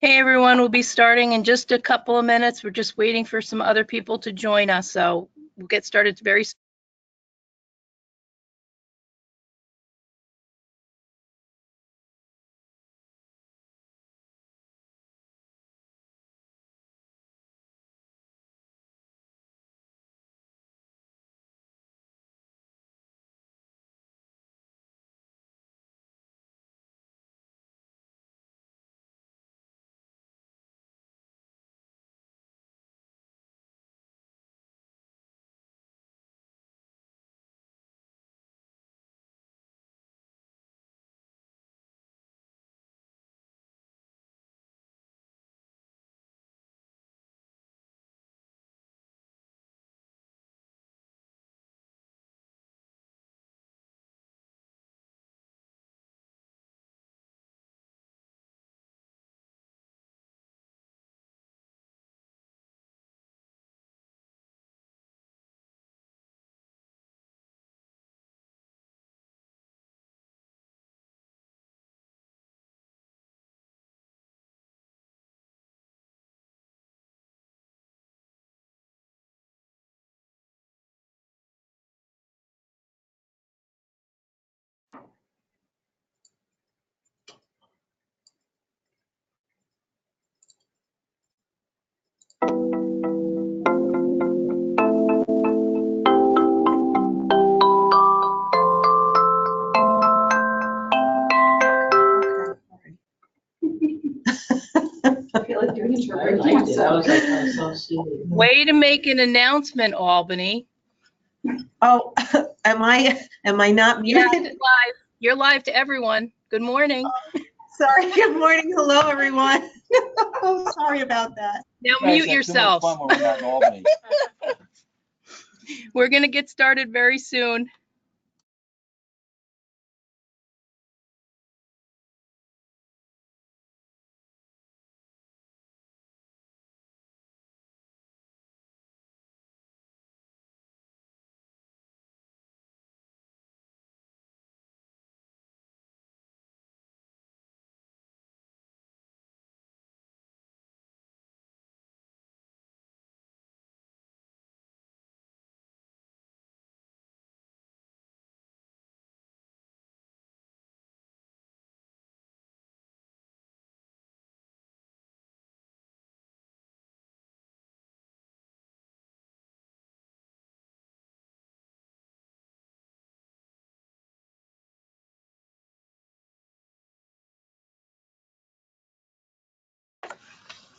Hey everyone, we'll be starting in just a couple of minutes. We're just waiting for some other people to join us, so we'll get started very soon. I feel like doing interpreting. I was like, oh, so silly. Way to make an announcement, Albany. Oh, am I not muted? Yeah, live. You're live to everyone. Good morning. Sorry, good morning. Hello, everyone. Oh, sorry about that. Now mute yourselves. Fun when we're not in Albany. We're going to get started very soon.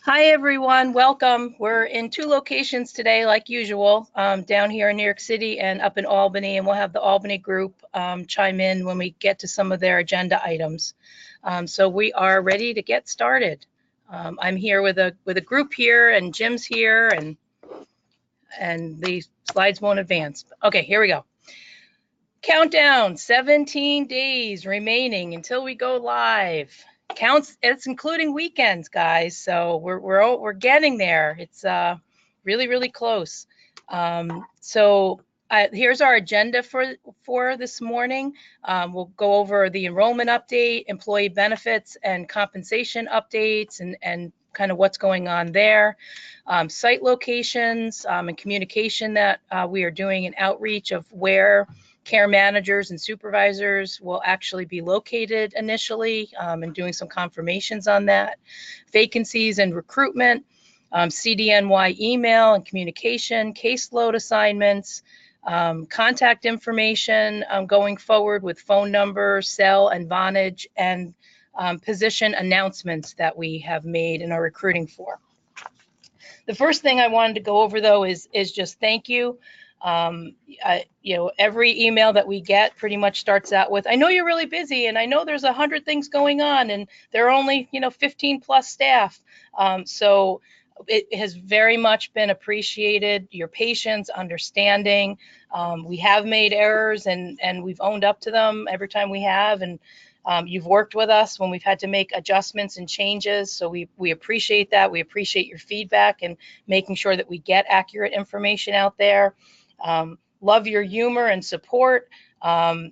Hi, everyone. Welcome. We're in two locations today, like usual, down here in New York City and up in Albany, and we'll have the Albany group chime in when we get to some of their agenda items. So we are ready to get started. I'm here with a group here, and Jim's here, and the slides won't advance. Okay, here we go. Countdown, 17 days remaining until we go live. Counts, it's including weekends, guys, so we're getting there. It's really close. Here's our agenda for this morning. We'll go over the enrollment update, employee benefits and compensation updates, and kind of what's going on there, site locations and communication that we are doing an outreach of where care managers and supervisors will actually be located initially, and doing some confirmations on that. Vacancies and recruitment, CDNY email and communication, caseload assignments, contact information going forward with phone number, cell, and Vonage, and position announcements that we have made and are recruiting for. The first thing I wanted to go over, though, is just thank you. Every email that we get pretty much starts out with, I know you're really busy, and I know there's 100 things going on, and there are only 15 plus staff. So it has very much been appreciated, your patience, understanding. We have made errors, and we've owned up to them every time we have, and you've worked with us when we've had to make adjustments and changes, so we appreciate that. We appreciate your feedback and making sure that we get accurate information out there. Love your humor and support,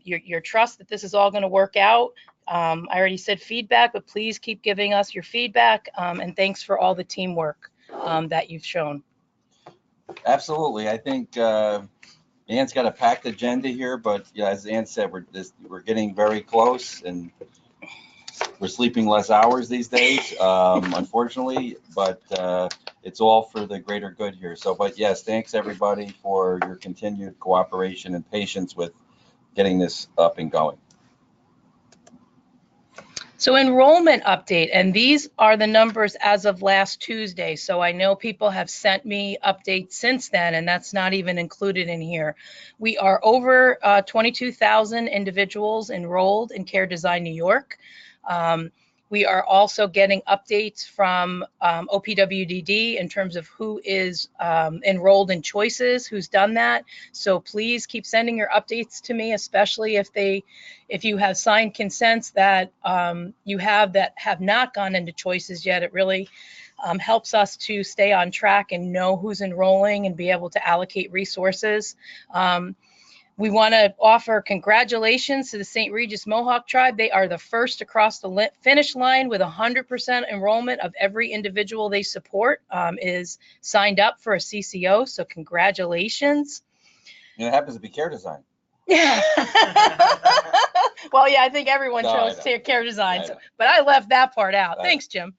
your trust that this is all going to work out, I already said feedback, but please keep giving us your feedback. And thanks for all the teamwork that you've shown. Absolutely. I think Ann's got a packed agenda here, but yeah, as Ann said, we're getting very close, and we're sleeping less hours these days, unfortunately, but it's all for the greater good here. So, but yes, thanks everybody for your continued cooperation and patience with getting this up and going. So enrollment update, and these are the numbers as of last Tuesday. So I know people have sent me updates since then, and that's not even included in here. We are over 22,000 individuals enrolled in Care Design New York. We are also getting updates from OPWDD in terms of who is enrolled in Choices, who's done that. So please keep sending your updates to me, especially if you have signed consents that you have that have not gone into Choices yet. It really helps us to stay on track and know who's enrolling and be able to allocate resources. We want to offer congratulations to the St. Regis Mohawk Tribe. They are the first across the finish line with 100% enrollment of every individual they support is signed up for a CCO. So congratulations. And it happens to be Care Design. Yeah. Well, yeah, I think everyone chose Care Design, but I left that part out. Thanks, Jim.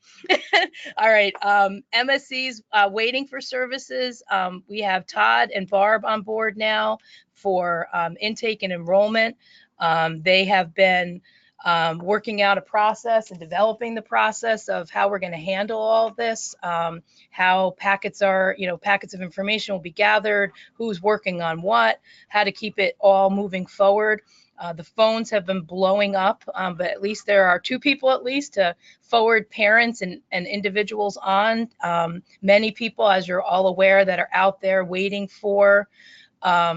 All right. MSCs waiting for services. We have Todd and Barb on board now for intake and enrollment. They have been working out a process and developing the process of how we're going to handle all of this, how packets of information will be gathered, who's working on what, how to keep it all moving forward. The phones have been blowing up, but at least there are 2 people at least to forward parents and individuals on. Many people, as you're all aware, that are out there waiting for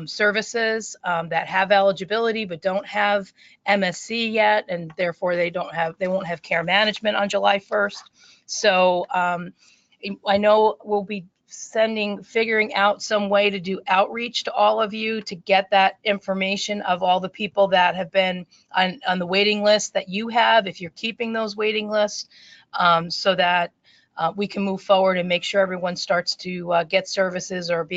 services that have eligibility but don't have MSC yet, and therefore they won't have care management on July 1st. So I know we'll be figuring out some way to do outreach to all of you to get that information of all the people that have been on the waiting list that you have, if you're keeping those waiting lists, so that we can move forward and make sure everyone starts to get services or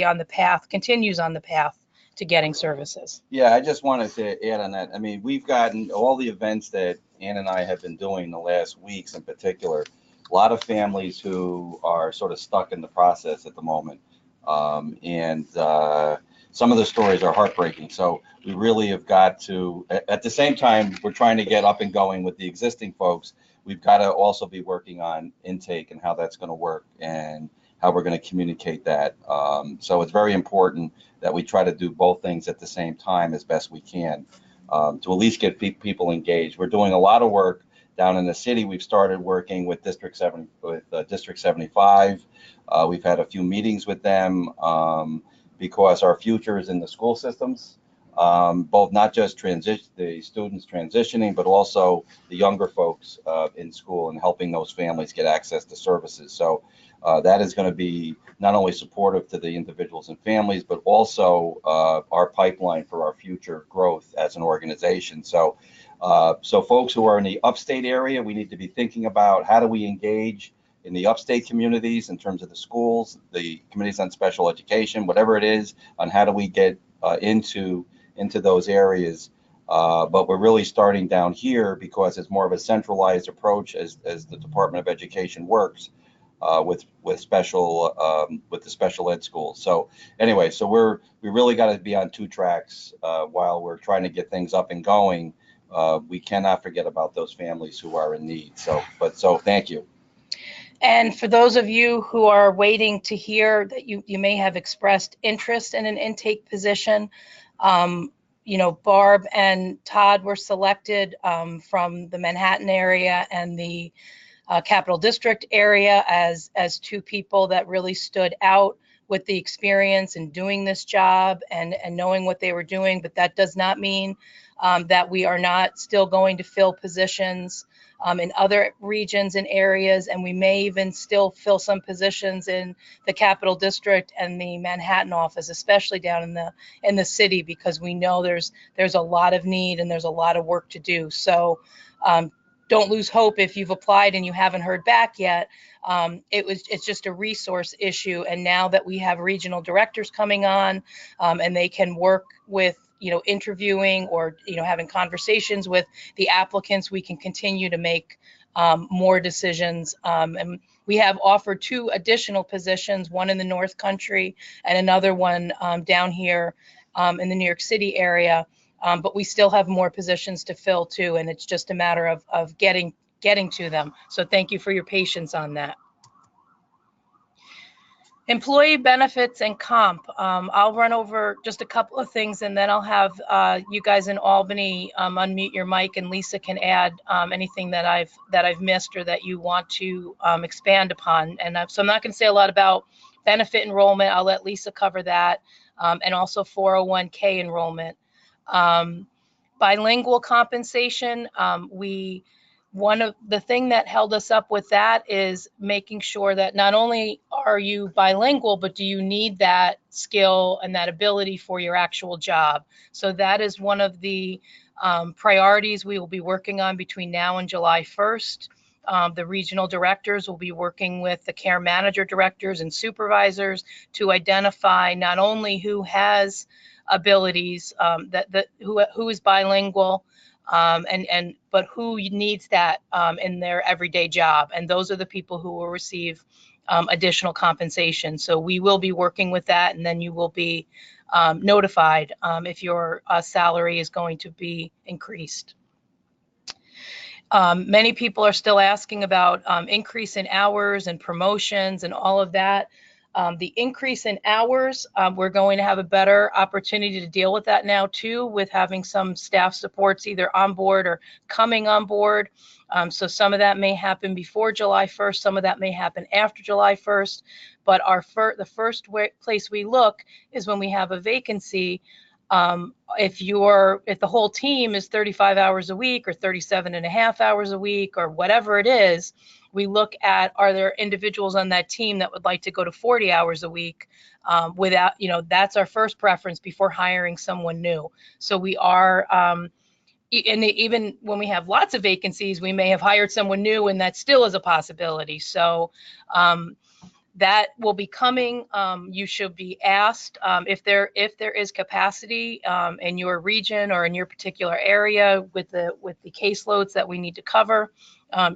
continues on the path to getting services. Yeah, I just wanted to add on that. I mean, we've gotten all the events that Ann and I have been doing the last weeks in particular. A lot of families who are sort of stuck in the process at the moment. And some of the stories are heartbreaking. So we really have got to, at the same time, we're trying to get up and going with the existing folks. We've got to also be working on intake and how that's going to work and how we're going to communicate that. So it's very important that we try to do both things at the same time as best we can to at least get people engaged. We're doing a lot of work down in the city. We've started working with District 75. We've had a few meetings with them because our future is in the school systems, both not just the students transitioning, but also the younger folks in school and helping those families get access to services. So that is going to be not only supportive to the individuals and families, but also our pipeline for our future growth as an organization. So folks who are in the upstate area, we need to be thinking about how do we engage in the upstate communities in terms of the schools, the committees on special education, whatever it is, on how do we get into those areas. But we're really starting down here because it's more of a centralized approach as the Department of Education works with the special ed schools. So anyway, so we really got to be on 2 tracks while we're trying to get things up and going. We cannot forget about those families who are in need. So thank you. And for those of you who are waiting to hear that you may have expressed interest in an intake position, Barb and Todd were selected from the Manhattan area and the Capital District area as 2 people that really stood out with the experience in doing this job and knowing what they were doing. But that does not mean that we are not still going to fill positions in other regions and areas, and we may even still fill some positions in the Capital District and the Manhattan office, especially down in the city, because we know there's a lot of need and there's a lot of work to do. So don't lose hope if you've applied and you haven't heard back yet. It's just a resource issue. And now that we have regional directors coming on, and they can work with, interviewing or, having conversations with the applicants, we can continue to make more decisions. And we have offered 2 additional positions, one in the North Country and another one down here in the New York City area. But we still have more positions to fill too, and it's just a matter of getting to them. So thank you for your patience on that. Employee benefits and comp. I'll run over just a couple of things, and then I'll have you guys in Albany unmute your mic, and Lisa can add anything that I've missed or that you want to expand upon. And so I'm not going to say a lot about benefit enrollment. I'll let Lisa cover that, and also 401k enrollment. Bilingual compensation, one of the thing that held us up with that is making sure that not only are you bilingual, but do you need that skill and that ability for your actual job? So that is one of the priorities we will be working on between now and July 1st. The regional directors will be working with the care manager directors and supervisors to identify not only who has abilities, who is bilingual, but who needs that in their everyday job. And those are the people who will receive additional compensation. So we will be working with that, and then you will be notified if your salary is going to be increased. Many people are still asking about increase in hours and promotions and all of that. The increase in hours, we're going to have a better opportunity to deal with that now too, with having some staff supports either on board or coming on board. So some of that may happen before July 1st, some of that may happen after July 1st. But the first place we look is when we have a vacancy. If the whole team is 35 hours a week or 37.5 hours a week or whatever it is, we look at, are there individuals on that team that would like to go to 40 hours a week without, that's our first preference before hiring someone new. So we are, and even when we have lots of vacancies, we may have hired someone new, and that still is a possibility. So that will be coming. You should be asked if there is capacity in your region or in your particular area with the caseloads that we need to cover.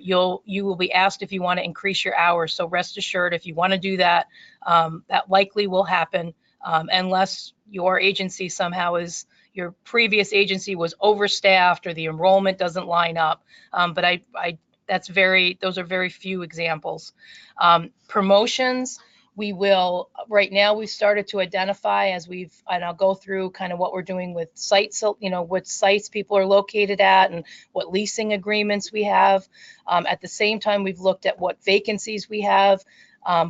You will be asked if you want to increase your hours. So rest assured, if you want to do that, that likely will happen unless your agency your previous agency was overstaffed or the enrollment doesn't line up. But those are very few examples. Promotions, right now we've started to identify and I'll go through kind of what we're doing with sites, what sites people are located at and what leasing agreements we have. At the same time, we've looked at what vacancies we have,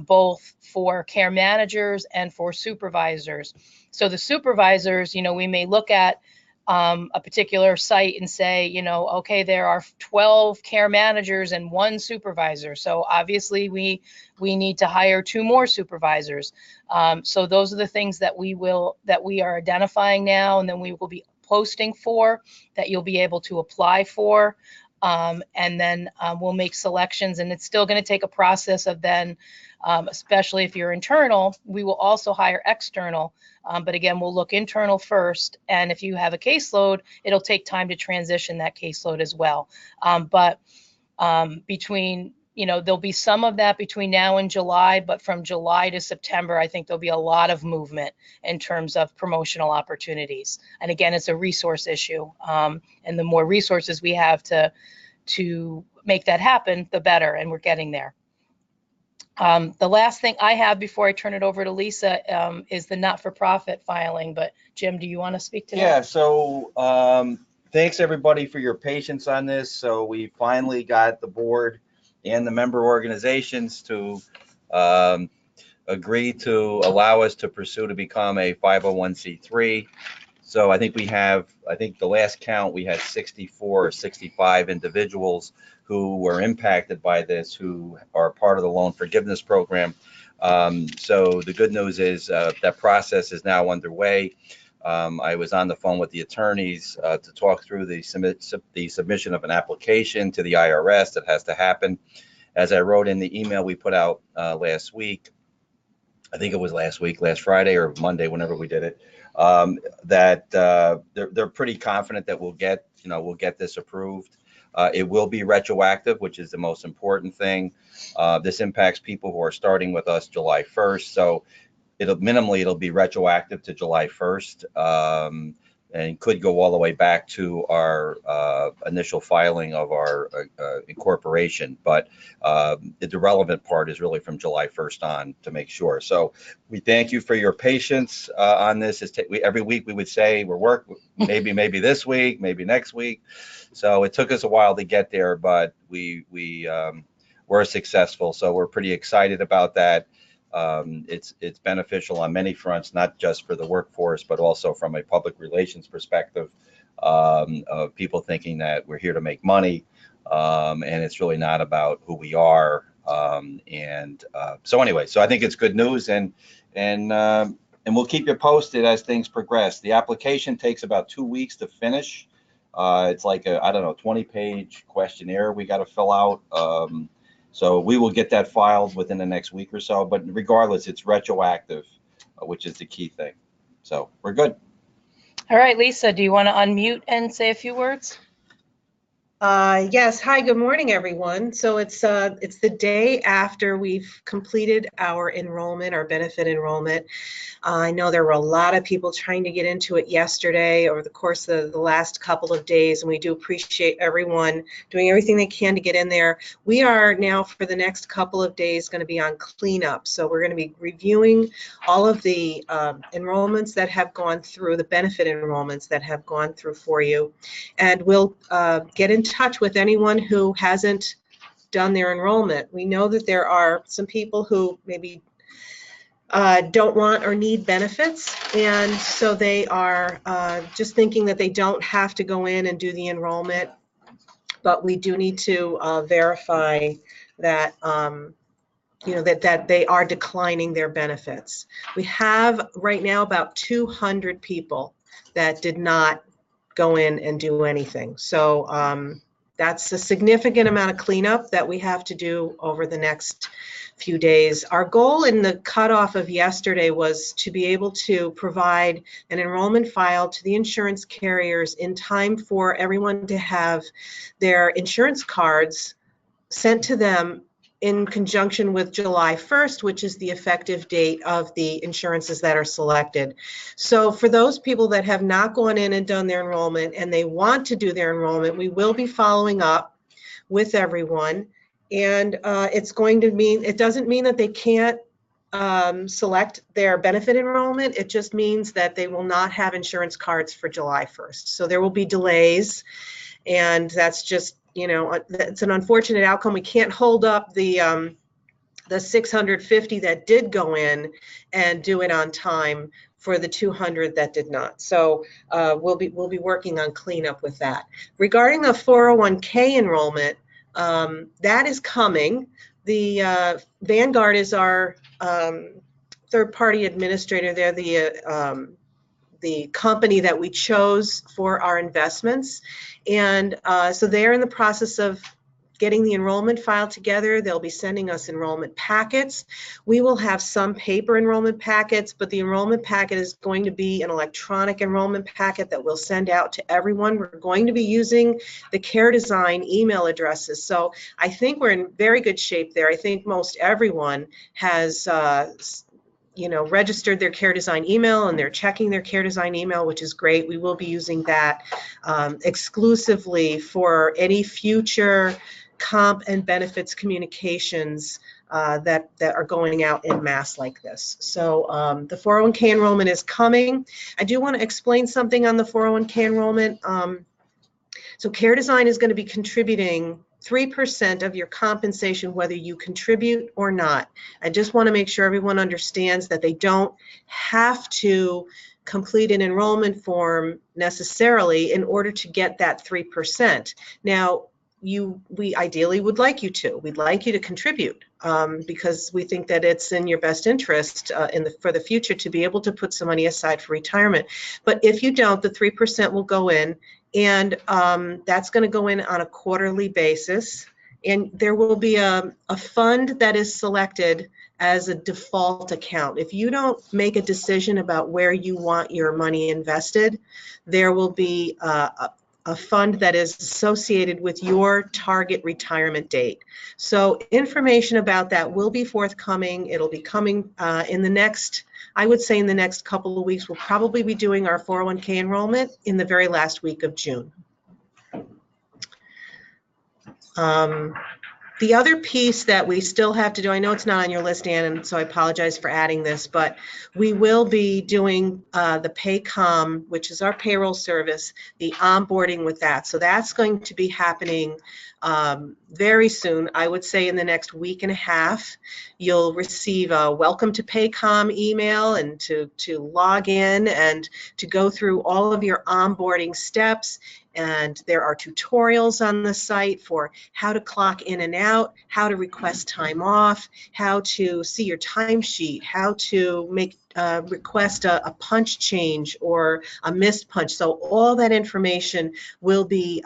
both for care managers and for supervisors. So the supervisors, we may look at a particular site and say, okay, there are 12 care managers and 1 supervisor. So obviously we need to hire 2 more supervisors. So those are the things that we are identifying now, and then we will be posting for, that you'll be able to apply for. And then we'll make selections, and it's still going to take a process of then, especially if you're internal, we will also hire external. But again, we'll look internal first. And if you have a caseload, it'll take time to transition that caseload as well. But there'll be some of that between now and July, but from July to September, I think there'll be a lot of movement in terms of promotional opportunities. And again, it's a resource issue. And the more resources we have to make that happen, the better, and we're getting there. The last thing I have before I turn it over to Lisa is the not-for-profit filing. But Jim, do you want to speak to that? Yeah, so thanks everybody for your patience on this. So we finally got the board and the member organizations to agree to allow us to pursue to become a 501c3. So I think the last count, we had 64 or 65 individuals who were impacted by this, who are part of the loan forgiveness program. So the good news is that process is now underway. I was on the phone with the attorneys to talk through the submission of an application to the IRS that has to happen. As I wrote in the email we put out last week, I think it was last Friday or Monday, whenever we did it, that they're pretty confident that we'll get this approved. It will be retroactive, which is the most important thing. This impacts people who are starting with us July 1st. So it'll be retroactive to July 1st, and could go all the way back to our initial filing of our incorporation. But the relevant part is really from July 1st on, to make sure. So we thank you for your patience on this. Every week we would say maybe this week, maybe next week. So it took us a while to get there, but we were successful. So we're pretty excited about that. It's beneficial on many fronts, not just for the workforce, but also from a public relations perspective, of people thinking that we're here to make money, and it's really not about who we are. So anyway, so I think it's good news, and we'll keep you posted as things progress. The application takes about 2 weeks to finish. It's like a, 20-page questionnaire we got to fill out. So we will get that filed within the next week or so, but regardless, it's retroactive, which is the key thing. So we're good. All right, Lisa, do you want to unmute and say a few words? Yes. Hi, good morning, everyone. So it's the day after we've completed our enrollment, our benefit enrollment. I know there were a lot of people trying to get into it yesterday over the course of the last couple of days, and we do appreciate everyone doing everything they can to get in there. We are now, for the next couple of days, going to be on cleanup. So we're going to be reviewing all of the enrollments that have gone through, the benefit enrollments that have gone through for you. And we'll get in touch with anyone who hasn't done their enrollment. We know that there are some people who maybe don't want or need benefits, and so they are just thinking that they don't have to go in and do the enrollment, but we do need to verify that that they are declining their benefits. We have right now about 200 people that did not go in and do anything. So that's a significant amount of cleanup that we have to do over the next few days. Our goal in the cutoff of yesterday was to be able to provide an enrollment file to the insurance carriers in time for everyone to have their insurance cards sent to them in conjunction with July 1st, which is the effective date of the insurances that are selected. So for those people that have not gone in and done their enrollment and they want to do their enrollment, we will be following up with everyone. And it's going to mean, it doesn't mean that they can't select their benefit enrollment. It just means that they will not have insurance cards for July 1st. So there will be delays, and that's just, it's an unfortunate outcome. We can't hold up the 650 that did go in and do it on time for the 200 that did not. So we'll be working on cleanup with that. Regarding the 401k enrollment, that is coming. The Vanguard is our third-party administrator. They're the company that we chose for our investments. And so they're in the process of getting the enrollment file together. They'll be sending us enrollment packets. We will have some paper enrollment packets, but the enrollment packet is going to be an electronic enrollment packet that we'll send out to everyone. We're going to be using the Care Design email addresses. So I think we're in very good shape there. I think most everyone has registered their Care Design email, and they're checking their Care Design email, which is great. We will be using that exclusively for any future comp and benefits communications that are going out en masse like this. So the 401k enrollment is coming. I do want to explain something on the 401k enrollment. So Care Design is going to be contributing 3% of your compensation, whether you contribute or not. I just want to make sure everyone understands that they don't have to complete an enrollment form necessarily in order to get that 3%. Now, we ideally would like you to. We'd like you to contribute because we think that it's in your best interest for the future to be able to put some money aside for retirement. But if you don't, the 3% will go in, and that's going to go in on a quarterly basis. And there will be a fund that is selected as a default account. If you don't make a decision about where you want your money invested, there will be a fund that is associated with your target retirement date. So information about that will be forthcoming. It'll be coming in the next, I would say in the next couple of weeks. We'll probably be doing our 401k enrollment in the very last week of June. The other piece that we still have to do, I know it's not on your list, Ann, and so I apologize for adding this, but we will be doing the Paycom, which is our payroll service, the onboarding with that. So that's going to be happening very soon. I would say in the next week and a half, you'll receive a welcome to Paycom email and to log in and to go through all of your onboarding steps. And there are tutorials on the site for how to clock in and out, how to request time off, how to see your timesheet, how to make request a punch change or a missed punch. So all that information will be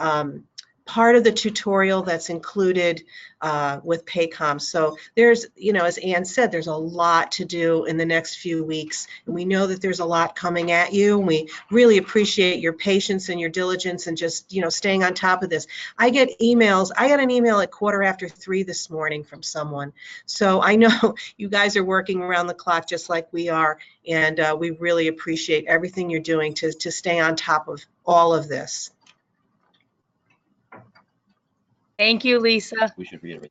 part of the tutorial that's included with Paycom. So there's, as Ann said, there's a lot to do in the next few weeks. And we know that there's a lot coming at you. And we really appreciate your patience and your diligence and just, staying on top of this. I get emails. I got an email at 3:15 this morning from someone. So I know you guys are working around the clock just like we are. And we really appreciate everything you're doing to stay on top of all of this. Thank you, Lisa. We should reiterate.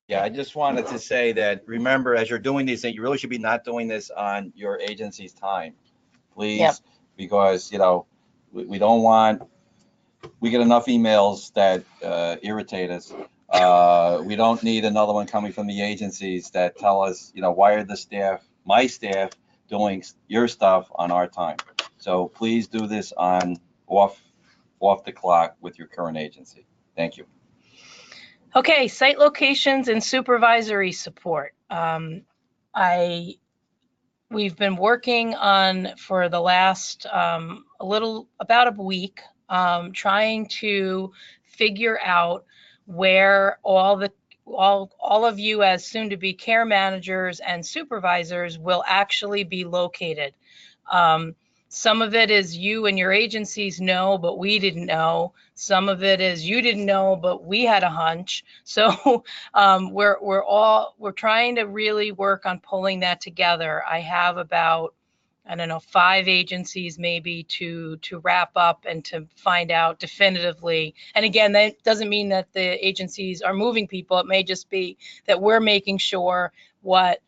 Yeah, I just wanted to say that, remember, as you're doing these things, you really should be not doing this on your agency's time, please. Yep. Because, we don't want, we get enough emails that irritate us. We don't need another one coming from the agencies that tell us, why are the staff, my staff, doing your stuff on our time? So please do this on off the clock with your current agency. Thank you. Okay, site locations and supervisory support. We've been working on for the last about a week, trying to figure out where all of you as soon to be care managers and supervisors will actually be located. Some of it is you and your agencies know, but we didn't know. Some of it is you didn't know, but we had a hunch. So we're trying to really work on pulling that together. I have about, I don't know, 5 agencies maybe to wrap up and to find out definitively. And again, that doesn't mean that the agencies are moving people. It may just be that we're making sure what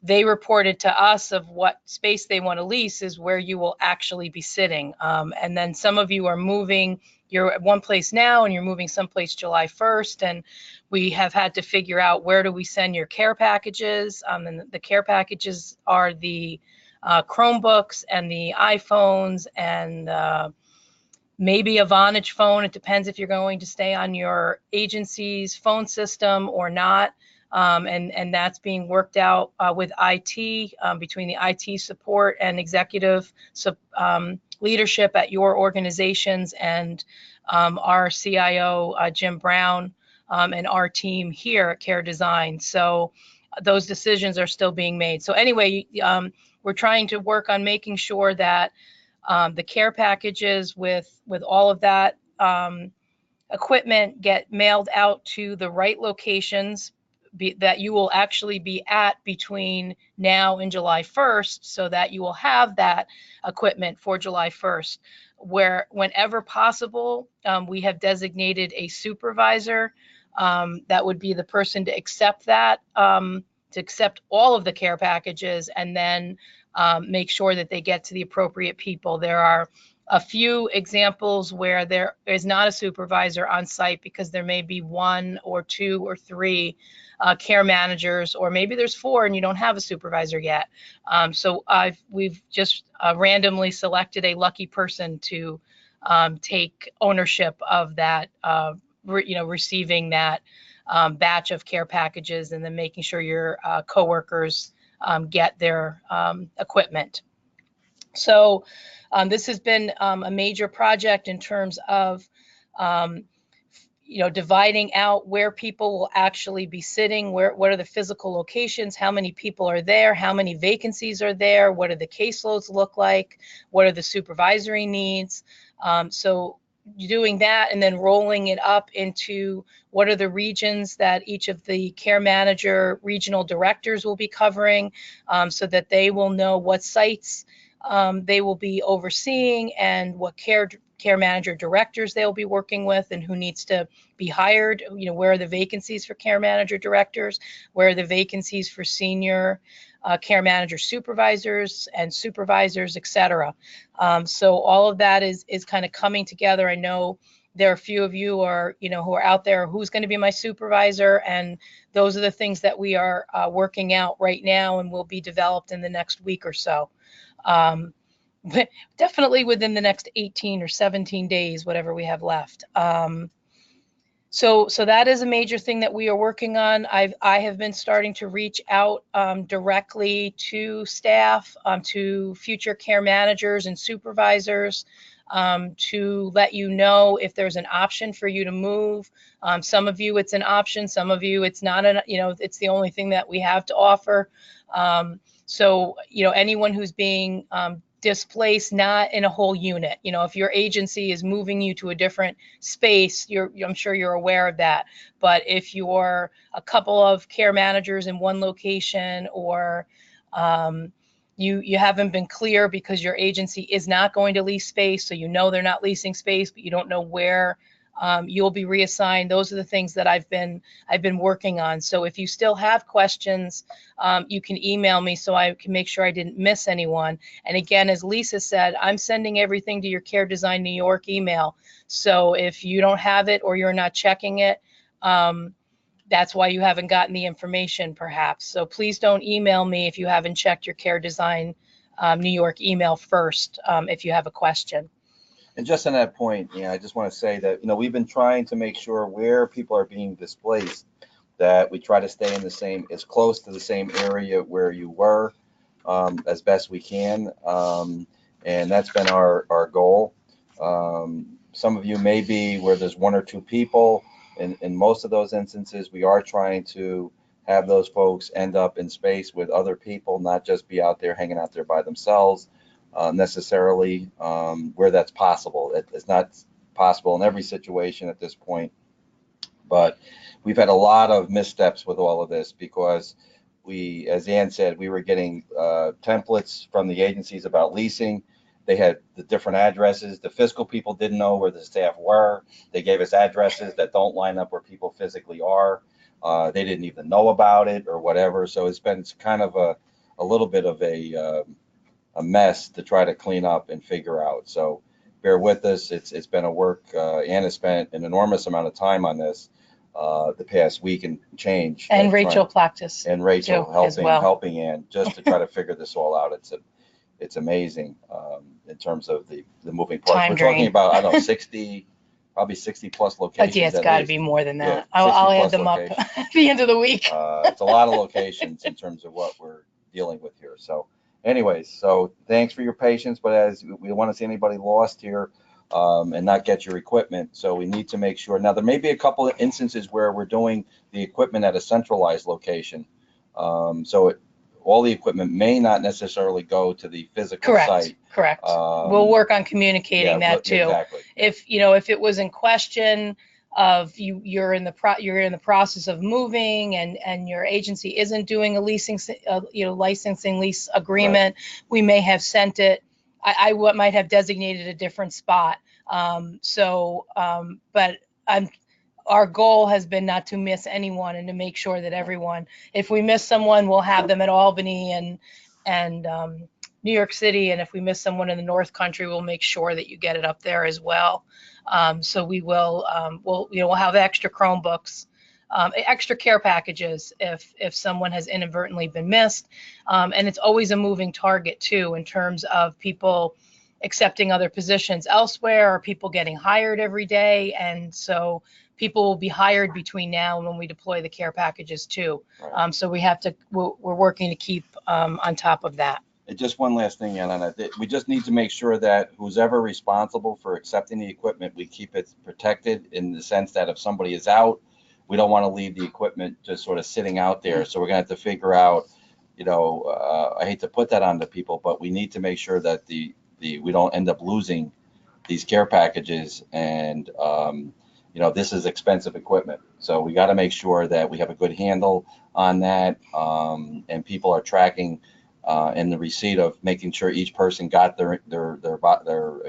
they reported to us of what space they want to lease is where you will actually be sitting. And then some of you are moving, you're at one place now and you're moving someplace July 1st. And we have had to figure out where do we send your care packages. And the care packages are the Chromebooks and the iPhones and maybe a Vonage phone. It depends if you're going to stay on your agency's phone system or not. And that's being worked out with IT, between the IT support and executive leadership at your organizations and our CIO, Jim Brown, and our team here at Care Design. So those decisions are still being made. So anyway, we're trying to work on making sure that the care packages with all of that equipment get mailed out to the right locations that you will actually be at between now and July 1st, so that you will have that equipment for July 1st. Where whenever possible, we have designated a supervisor that would be the person to accept that, to accept all of the care packages and then make sure that they get to the appropriate people. There are a few examples where there is not a supervisor on site because there may be 1 or 2 or 3 care managers, or maybe there's 4 and you don't have a supervisor yet. So we've just randomly selected a lucky person to take ownership of that, receiving that batch of care packages, and then making sure your coworkers get their equipment. So this has been a major project in terms of dividing out where people will actually be sitting, what are the physical locations, how many people are there, how many vacancies are there, what do the caseloads look like, what are the supervisory needs. So doing that and then rolling it up into what are the regions that each of the care manager regional directors will be covering, so that they will know what sites they will be overseeing and what care manager directors they'll be working with and who needs to be hired. Where are the vacancies for care manager directors? Where are the vacancies for senior care manager supervisors and supervisors, et cetera. So all of that is kind of coming together. I know there are a few of you who are out there, who's going to be my supervisor, and those are the things that we are working out right now and will be developed in the next week or so. Definitely within the next 18 or 17 days, whatever we have left. So that is a major thing that we are working on. I have been starting to reach out directly to staff, to future care managers and supervisors, to let you know if there's an option for you to move. Some of you it's an option, some of you it's not, it's the only thing that we have to offer. So anyone who's being displaced, not in a whole unit. If your agency is moving you to a different space, I'm sure you're aware of that. But if you're a couple of care managers in one location, or you haven't been clear because your agency is not going to lease space, so they're not leasing space, but you don't know where you'll be reassigned. Those are the things that I've been working on. So if you still have questions, you can email me so I can make sure I didn't miss anyone. And again, as Lisa said, I'm sending everything to your Care Design New York email. So if you don't have it or you're not checking it, that's why you haven't gotten the information perhaps. So please don't email me if you haven't checked your Care Design New York email first, if you have a question. And just on that point, I just want to say that, we've been trying to make sure where people are being displaced, that we try to stay in as close to the same area where you were, as best we can. And that's been our goal. Some of you may be where there's one or two people. In most of those instances, we are trying to have those folks end up in space with other people, not just be out there hanging out there by themselves. Necessarily where that's possible. It's not possible in every situation at this point, but we've had a lot of missteps with all of this because as Ann said, we were getting templates from the agencies about leasing. They had the different addresses. The fiscal people didn't know where the staff were. They gave us addresses that don't line up where people physically are. They didn't even know about it or whatever. So it's kind of a little bit of a mess to try to clean up and figure out. So bear with us. It's been a work. Anna spent an enormous amount of time on this the past week and change. And Rachel Plaktis. And Rachel helping Ann just to try to figure this all out. It's amazing in terms of the moving parts. We're talking about, I don't know, probably 60 plus locations. Yeah, it's got to be more than that. Yeah, I'll add them locations up at the end of the week. It's a lot of locations in terms of what we're dealing with here. So anyways, so thanks for your patience, but as we don't want to see anybody lost here and not get your equipment. So we need to make sure. Now, there may be a couple of instances where we're doing the equipment at a centralized location. So all the equipment may not necessarily go to the physical site. Correct. We'll work on communicating that too. Exactly. If it was in question of you're in the process of moving and your agency isn't doing a licensing lease agreement, right, we may have sent it. I might have designated a different spot. But our goal has been not to miss anyone and to make sure that everyone, if we miss someone, we'll have them at Albany and New York City. And if we miss someone in the North Country, we'll make sure that you get it up there as well. So we will, we'll have extra Chromebooks, extra care packages if someone has inadvertently been missed. And it's always a moving target too, in terms of people accepting other positions elsewhere, or people getting hired every day. And so people will be hired between now and when we deploy the care packages too. Right. So we're working to keep on top of that. And just one last thing, Elena, we just need to make sure that who's ever responsible for accepting the equipment, we keep it protected in the sense that if somebody is out, we don't want to leave the equipment just sort of sitting out there. So we're going to have to figure out, I hate to put that on the people, but we need to make sure that we don't end up losing these care packages. And, this is expensive equipment. So we got to make sure that we have a good handle on that, and people are tracking and the receipt of making sure each person got their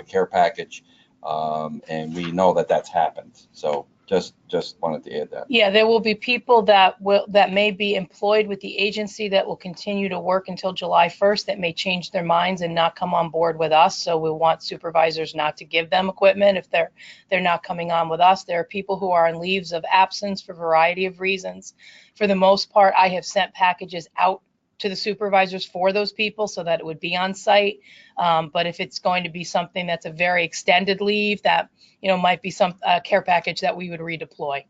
care package, and we know that that's happened. So just wanted to add that. Yeah, there will be people that may be employed with the agency that will continue to work until July 1st that may change their minds and not come on board with us. So we want supervisors not to give them equipment if they're not coming on with us. There are people who are on leaves of absence for a variety of reasons. For the most part, I have sent packages out to the supervisors for those people so that it would be on site. But if it's going to be something that's a very extended leave, that might be some care package that we would redeploy.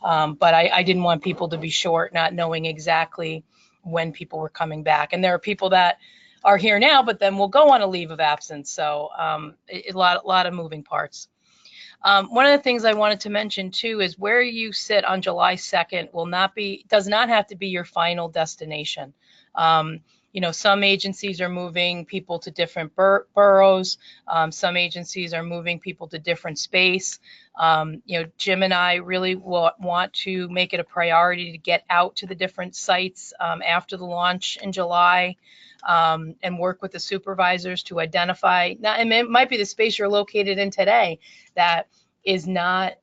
But I didn't want people to be short, not knowing exactly when people were coming back. And there are people that are here now, but then will go on a leave of absence. So a lot of moving parts. One of the things I wanted to mention too is where you sit on July 2nd does not have to be your final destination. Some agencies are moving people to different boroughs. Some agencies are moving people to different space. Jim and I really want to make it a priority to get out to the different sites after the launch in July, and work with the supervisors to identify. Now, and it might be the space you're located in today that is not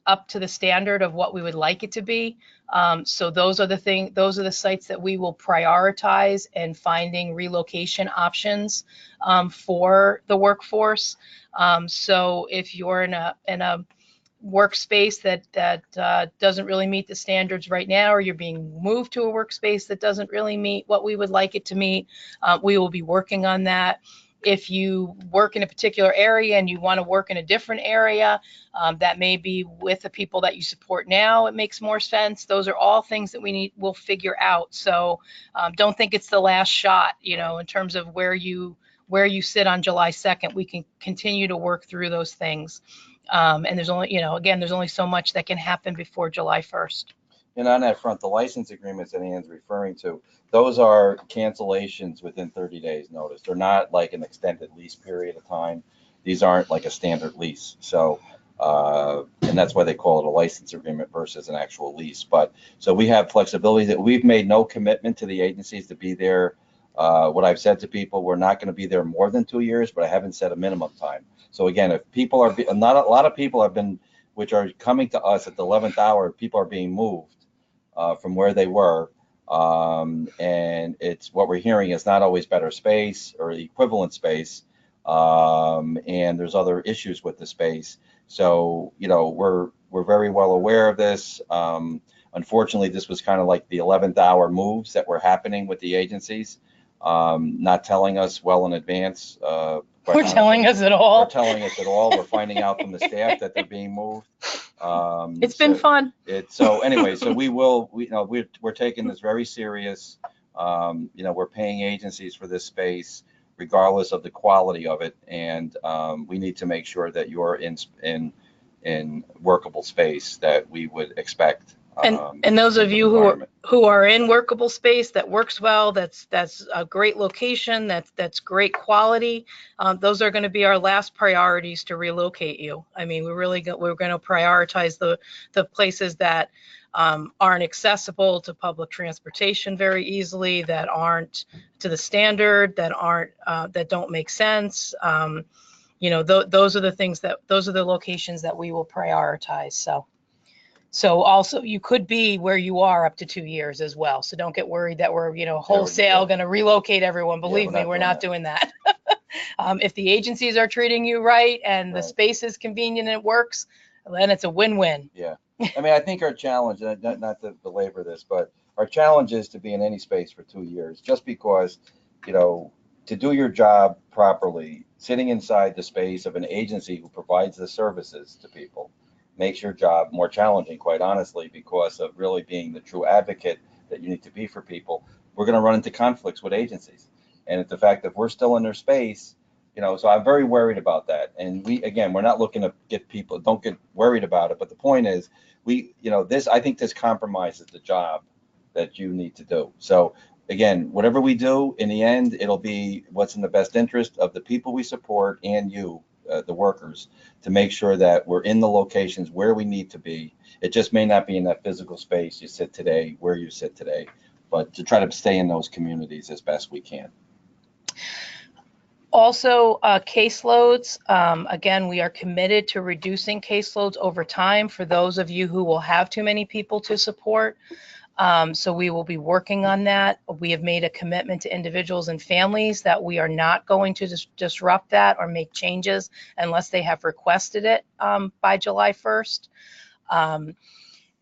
up to the standard of what we would like it to be. So those are the sites that we will prioritize in finding relocation options for the workforce. So if you're in a workspace that doesn't really meet the standards right now, or you're being moved to a workspace that doesn't really meet what we would like it to meet, we will be working on that. If you work in a particular area and you want to work in a different area, that may be with the people that you support now, it makes more sense. Those are all things that we'll figure out. So don't think it's the last shot, in terms of where you sit on July 2nd. We can continue to work through those things. And there's only, there's only so much that can happen before July 1st. And on that front, the license agreements that Ann's referring to, those are cancellations within 30 days notice. They're not like an extended lease period of time. These aren't like a standard lease. So, and that's why they call it a license agreement versus an actual lease. But so we have flexibility that we've made no commitment to the agencies to be there. What I've said to people, we're not going to be there more than 2 years, but I haven't set a minimum time. So again, if people are, not a lot of people have been, which are coming to us at the 11th hour, people are being moved from where they were. And it's what we're hearing is not always better space or equivalent space. And there's other issues with the space. So, we're very well aware of this. Unfortunately, this was kind of like the 11th hour moves that were happening with the agencies, not telling us well in advance. We're telling us at all. We're telling us at all. We're finding out from the staff that they're being moved. It's been fun. So we're taking this very serious. We're paying agencies for this space, regardless of the quality of it, and we need to make sure that you're in workable space that we would expect. And those of you who are in workable space that works well, that's a great location, that's great quality, those are going to be our last priorities to relocate you. I mean, we're going to prioritize the places that aren't accessible to public transportation very easily, that aren't to the standard, that don't make sense. Those are the locations that we will prioritize. So also you could be where you are up to 2 years as well. So don't get worried that we're, wholesale going to relocate everyone. Believe me, we're not doing that. If the agencies are treating you right and the space is convenient and it works, then it's a win-win. Yeah. I mean, I think our challenge, not to belabor this, but our challenge is to be in any space for 2 years, just because, to do your job properly, sitting inside the space of an agency who provides the services to people makes your job more challenging, quite honestly, because of really being the true advocate that you need to be for people. We're going to run into conflicts with agencies. And it's the fact that we're still in their space, so I'm very worried about that. And we're not looking to get people, don't get worried about it. But the point is, I think this compromises the job that you need to do. So again, whatever we do, in the end, it'll be what's in the best interest of the people we support and you, the workers, to make sure that we're in the locations where we need to be. It just may not be in that physical space you sit today, where you sit today, but to try to stay in those communities as best we can. Also, caseloads. Again, we are committed to reducing caseloads over time for those of you who will have too many people to support. So we will be working on that. We have made a commitment to individuals and families that we are not going to disrupt that or make changes unless they have requested it by July 1st.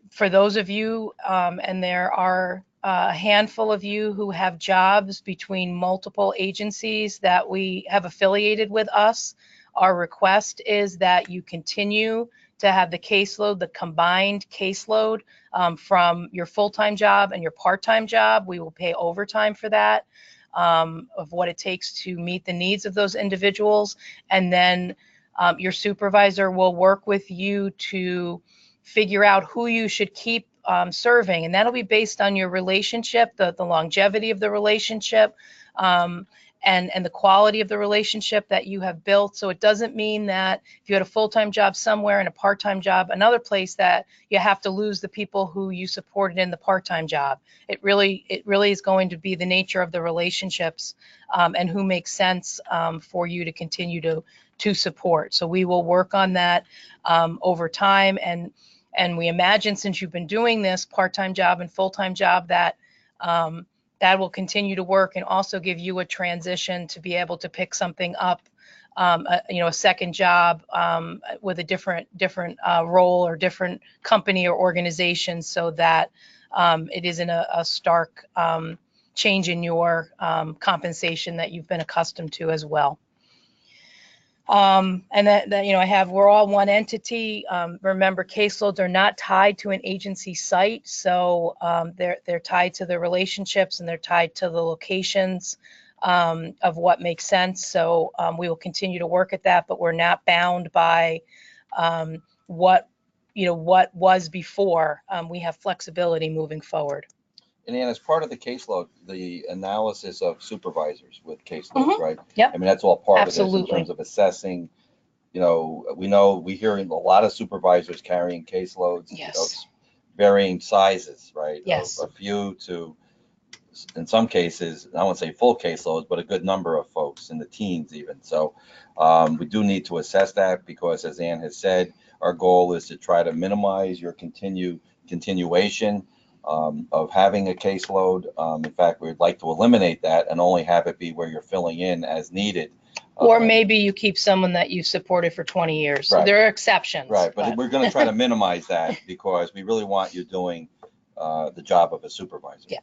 For those of you, and there are a handful of you who have jobs between multiple agencies that we have affiliated with us, our request is that you continue to have the caseload, the combined caseload from your full-time job and your part-time job. We will pay overtime for that, of what it takes to meet the needs of those individuals. And then your supervisor will work with you to figure out who you should keep serving. And that'll be based on your relationship, the longevity of the relationship, and the quality of the relationship that you have built. So it doesn't mean that if you had a full-time job somewhere and a part-time job another place, that you have to lose the people who you supported in the part-time job. It really is going to be the nature of the relationships and who makes sense for you to continue to support. So we will work on that over time. And we imagine, since you've been doing this part-time job and full-time job, that that will continue to work and also give you a transition to be able to pick something up, a second job with a different role or different company or organization, so that it isn't a stark change in your compensation that you've been accustomed to as well. And we're all one entity. Remember, caseloads are not tied to an agency site, so they're tied to the relationships and they're tied to the locations of what makes sense. So we will continue to work at that, but we're not bound by what was before. We have flexibility moving forward. And then as part of the caseload, the analysis of supervisors with caseloads, right? Yep. I mean, that's all part Absolutely. of this in terms of assessing. We hear a lot of supervisors carrying caseloads, Yes. Varying sizes, right? Yes. A few to, in some cases, I won't say full caseloads, but a good number of folks in the teens even. So we do need to assess that, because as Ann has said, our goal is to try to minimize your continuation of having a caseload. In fact, we'd like to eliminate that and only have it be where you're filling in as needed. Or maybe you keep someone that you supported for 20 years. Right. So there are exceptions. Right, but we're going to try to minimize that, because we really want you doing the job of a supervisor. Yeah.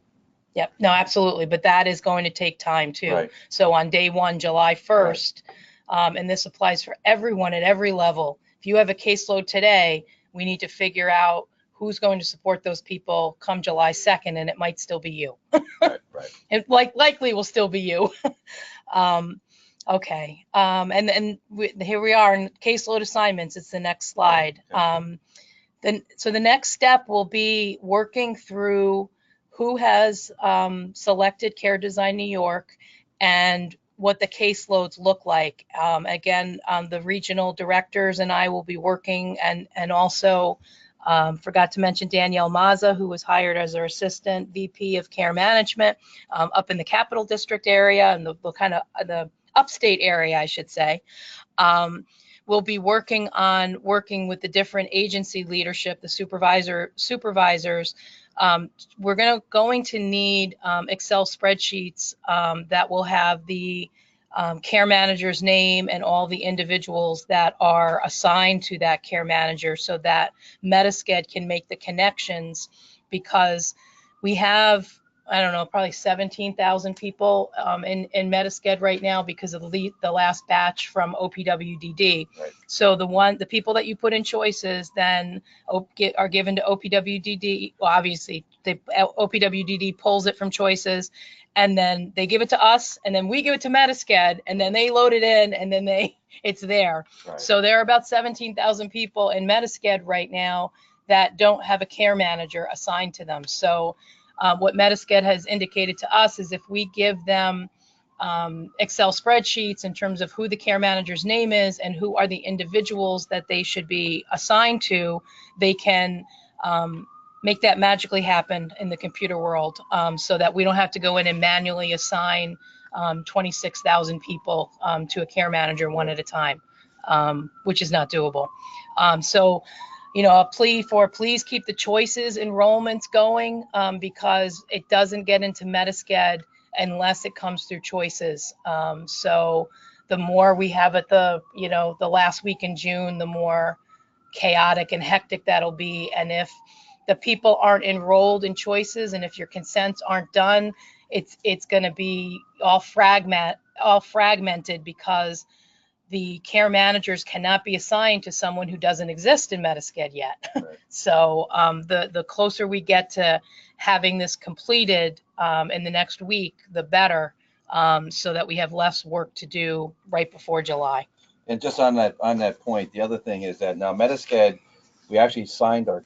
Yep. No, absolutely. But that is going to take time too. Right. So on day one, July 1st, and this applies for everyone at every level. If you have a caseload today, we need to figure out who's going to support those people come July 2nd, and it might still be you. Right. It likely will still be you. Okay. Here we are in caseload assignments. It's the next slide. So the next step will be working through who has selected Care Design New York and what the caseloads look like. Again, the regional directors and I will be working, and also forgot to mention Danielle Mazza, who was hired as our assistant VP of Care Management up in the Capital District area and the kind of the upstate area, I should say. We'll be working with the different agency leadership, the supervisors. We're going to need Excel spreadsheets that will have the care manager's name and all the individuals that are assigned to that care manager, so that Metasched can make the connections, because we have I don't know, probably 17,000 people in Metasced right now because of the last batch from OPWDD. Right. So the people that you put in choices then are given to OPWDD. Well, obviously, OPWDD pulls it from choices, and then they give it to us, and then we give it to Metasced, and then they load it in, and then it's there. Right. So there are about 17,000 people in Metasced right now that don't have a care manager assigned to them. So what Metasced has indicated to us is if we give them Excel spreadsheets in terms of who the care manager's name is and who are the individuals that they should be assigned to, they can make that magically happen in the computer world, so that we don't have to go in and manually assign 26,000 people to a care manager one at a time, which is not doable. So, a plea for please keep the choices enrollments going, because it doesn't get into Metasced unless it comes through choices. So the more we have at the last week in June, the more chaotic and hectic that'll be. And if the people aren't enrolled in choices, and if your consents aren't done, it's going to be all fragmented because the care managers cannot be assigned to someone who doesn't exist in Metasced yet. Right. So the closer we get to having this completed in the next week, the better, so that we have less work to do right before July. And just on that point, the other thing is that now Metasced, we actually signed our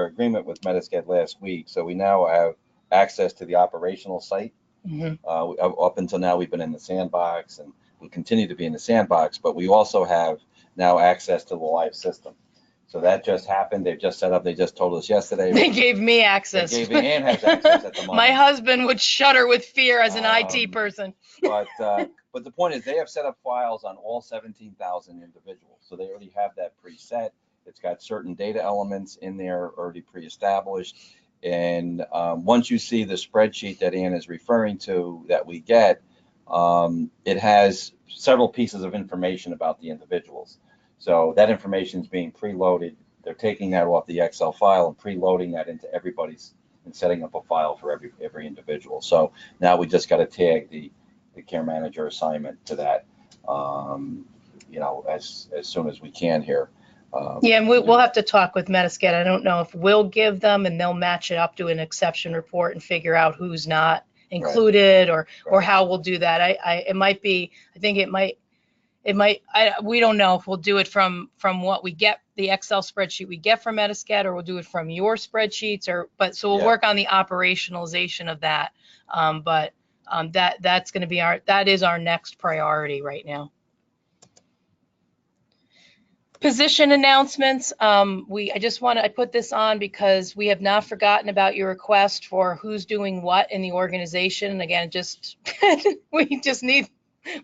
agreement with Metasced last week, so we now have access to the operational site. Mhm. Up until now, we've been in the sandbox, and we continue to be in the sandbox, but we also have now access to the live system. So that just happened. They've just set up. They just told us yesterday. They gave me access. Ann has access at the moment. My husband would shudder with fear as an IT person. But the point is, they have set up files on all 17,000 individuals. So they already have that preset. It's got certain data elements in there already pre-established. And once you see the spreadsheet that Ann is referring to that we get, it has several pieces of information about the individuals. So that information is being preloaded. They're taking that off the Excel file and preloading that into everybody's and setting up a file for every individual. So now we just got to tag the care manager assignment to that, as soon as we can here. Yeah, and we'll have to talk with Metasced. I don't know if we'll give them and they'll match it up to an exception report and figure out who's not included, or how we'll do that. We don't know if we'll do it from what we get, the Excel spreadsheet we get from Metasced, or we'll do it from your spreadsheets, so we'll work on the operationalization of that. That's going to be that is our next priority right now. Position announcements. I put this on because we have not forgotten about your request for who's doing what in the organization. And again,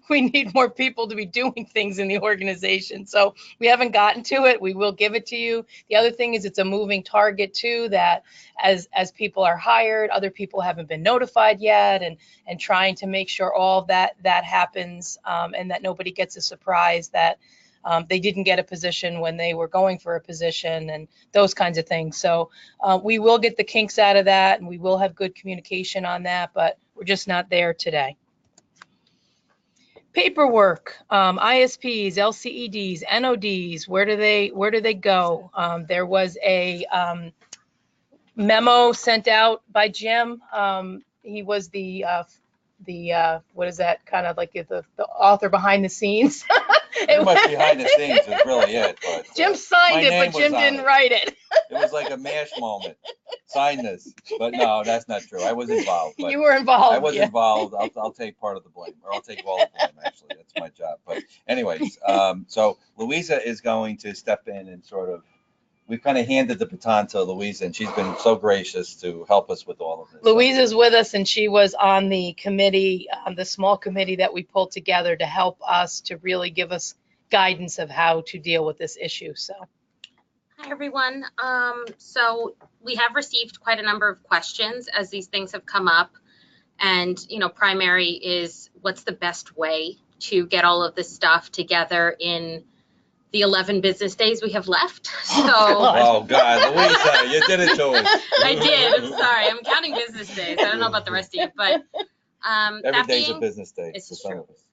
we need more people to be doing things in the organization. So we haven't gotten to it. We will give it to you. The other thing is it's a moving target too, that as people are hired, other people haven't been notified yet, and trying to make sure all that happens, and that nobody gets a surprise that they didn't get a position when they were going for a position, and those kinds of things. So we will get the kinks out of that, and we will have good communication on that, but we're just not there today. Paperwork, ISPs, LCEDs, NODs, where do they go? There was a memo sent out by Jim. He was the what is that, kind of like the author behind the scenes. Pretty much behind the scenes is really it. But Jim signed it, but Jim didn't write it. It was like a MASH moment. Sign this. But no, that's not true. I was involved. But you were involved. I was involved. I'll take part of the blame, or I'll take all the blame, actually. That's my job. But anyways, so Louisa is going to step in and we've kind of handed the baton to Louisa, and she's been so gracious to help us with all of this. Louisa's with us, and she was on the committee, the small committee that we pulled together to help us to really give us guidance of how to deal with this issue. So. Hi, everyone. So we have received quite a number of questions as these things have come up. And, primary is what's the best way to get all of this stuff together in the 11 business days we have left. So Oh, God, Louisa, you did it to us. I did. I'm sorry. I'm counting business days. I don't know about the rest of you, but Every that day's a being, business day it's for some true. of us.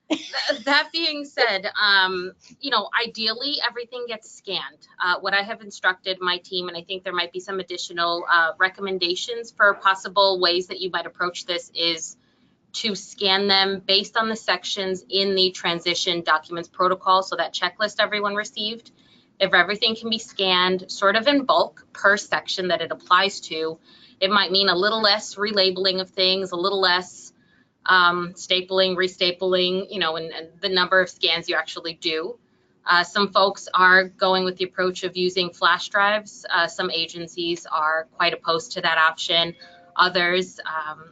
That being said, you know, ideally everything gets scanned. What I have instructed my team, and I think there might be some additional recommendations for possible ways that you might approach this, is to scan them based on the sections in the transition documents protocol. So that checklist everyone received, if everything can be scanned sort of in bulk per section that it applies to, it might mean a little less relabeling of things, a little less stapling, restapling, you know, and the number of scans you actually do. Some folks are going with the approach of using flash drives. Some agencies are quite opposed to that option. Others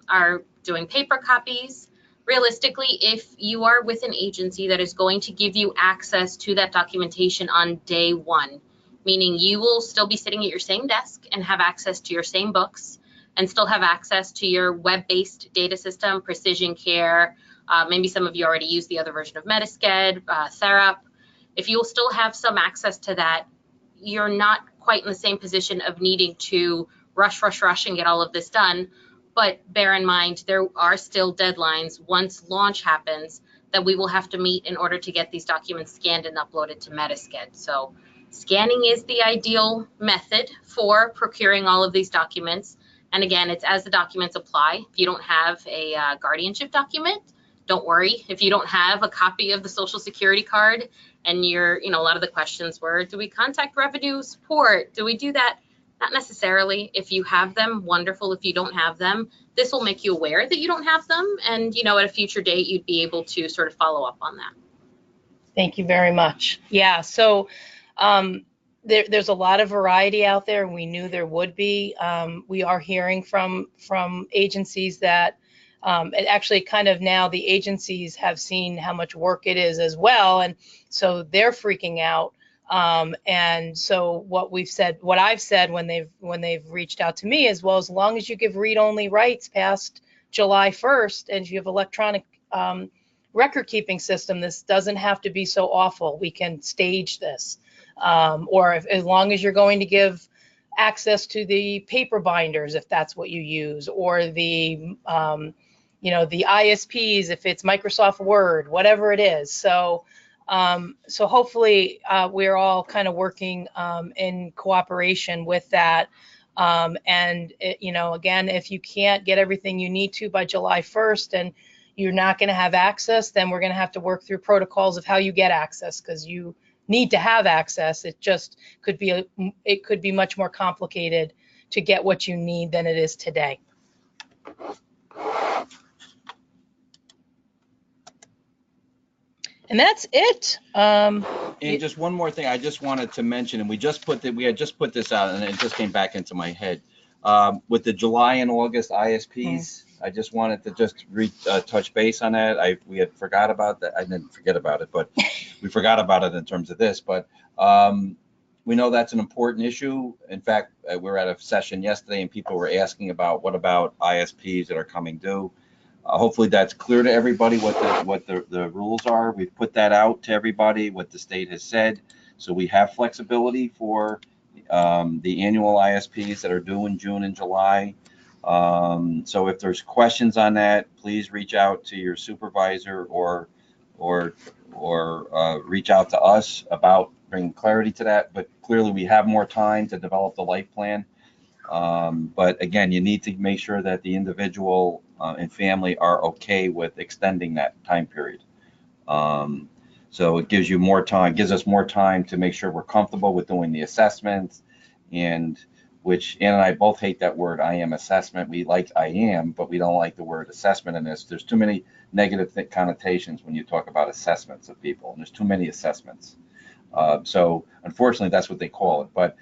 are doing paper copies. Realistically, if you are with an agency that is going to give you access to that documentation on day one, meaning you will still be sitting at your same desk and have access to your same books, and still have access to your web-based data system, Precision Care. Maybe some of you already use the other version of Metasced, Therap. If you'll still have some access to that, you're not quite in the same position of needing to rush and get all of this done. But bear in mind, there are still deadlines once launch happens that we will have to meet in order to get these documents scanned and uploaded to Metasced. So scanning is the ideal method for procuring all of these documents. And again, it's as the documents apply. If you don't have a guardianship document, don't worry. If you don't have a copy of the Social Security card, and you're, you know, a lot of the questions were, do we contact revenue support? Do we do that? Not necessarily. If you have them, wonderful. If you don't have them, this will make you aware that you don't have them. And, you know, at a future date, you'd be able to sort of follow up on that. Thank you very much. Yeah, so there's a lot of variety out there, and we knew there would be. We are hearing from agencies that it actually kind of now the agencies have seen how much work it is as well, and so they're freaking out. And so what I've said when they've reached out to me is, well, as long as you give read-only rights past July 1st and you have electronic record keeping system, this doesn't have to be so awful. We can stage this. Or as long as you're going to give access to the paper binders, if that's what you use, or the, you know, the ISPs, if it's Microsoft Word, whatever it is. So hopefully we're all kind of working in cooperation with that. And you know, again, if you can't get everything you need to by July 1st and you're not going to have access, then we're going to have to work through protocols of how you get access, because you need to have access. It just could be much more complicated to get what you need than it is today. And that's it. And just one more thing I just wanted to mention, and we had just put this out, and it just came back into my head. With the July and August ISPs, I just wanted to just touch base on that. We had forgot about that. I didn't forget about it, but we forgot about it in terms of this. But we know that's an important issue. In fact, we were at a session yesterday, and people were asking about what about ISPs that are coming due. Hopefully that's clear to everybody what the rules are. We've put that out to everybody, what the state has said. So we have flexibility for the annual ISPs that are due in June and July. So if there's questions on that, please reach out to your supervisor or reach out to us about bringing clarity to that. But clearly we have more time to develop the life plan. But again, you need to make sure that the individual and family are okay with extending that time period. So it gives you more time, gives us more time to make sure we're comfortable with doing the assessments, and which Ann and I both hate that word IM assessment. We like IM, but we don't like the word assessment in this. There's too many negative connotations when you talk about assessments of people, and there's too many assessments. So unfortunately, that's what they call it. But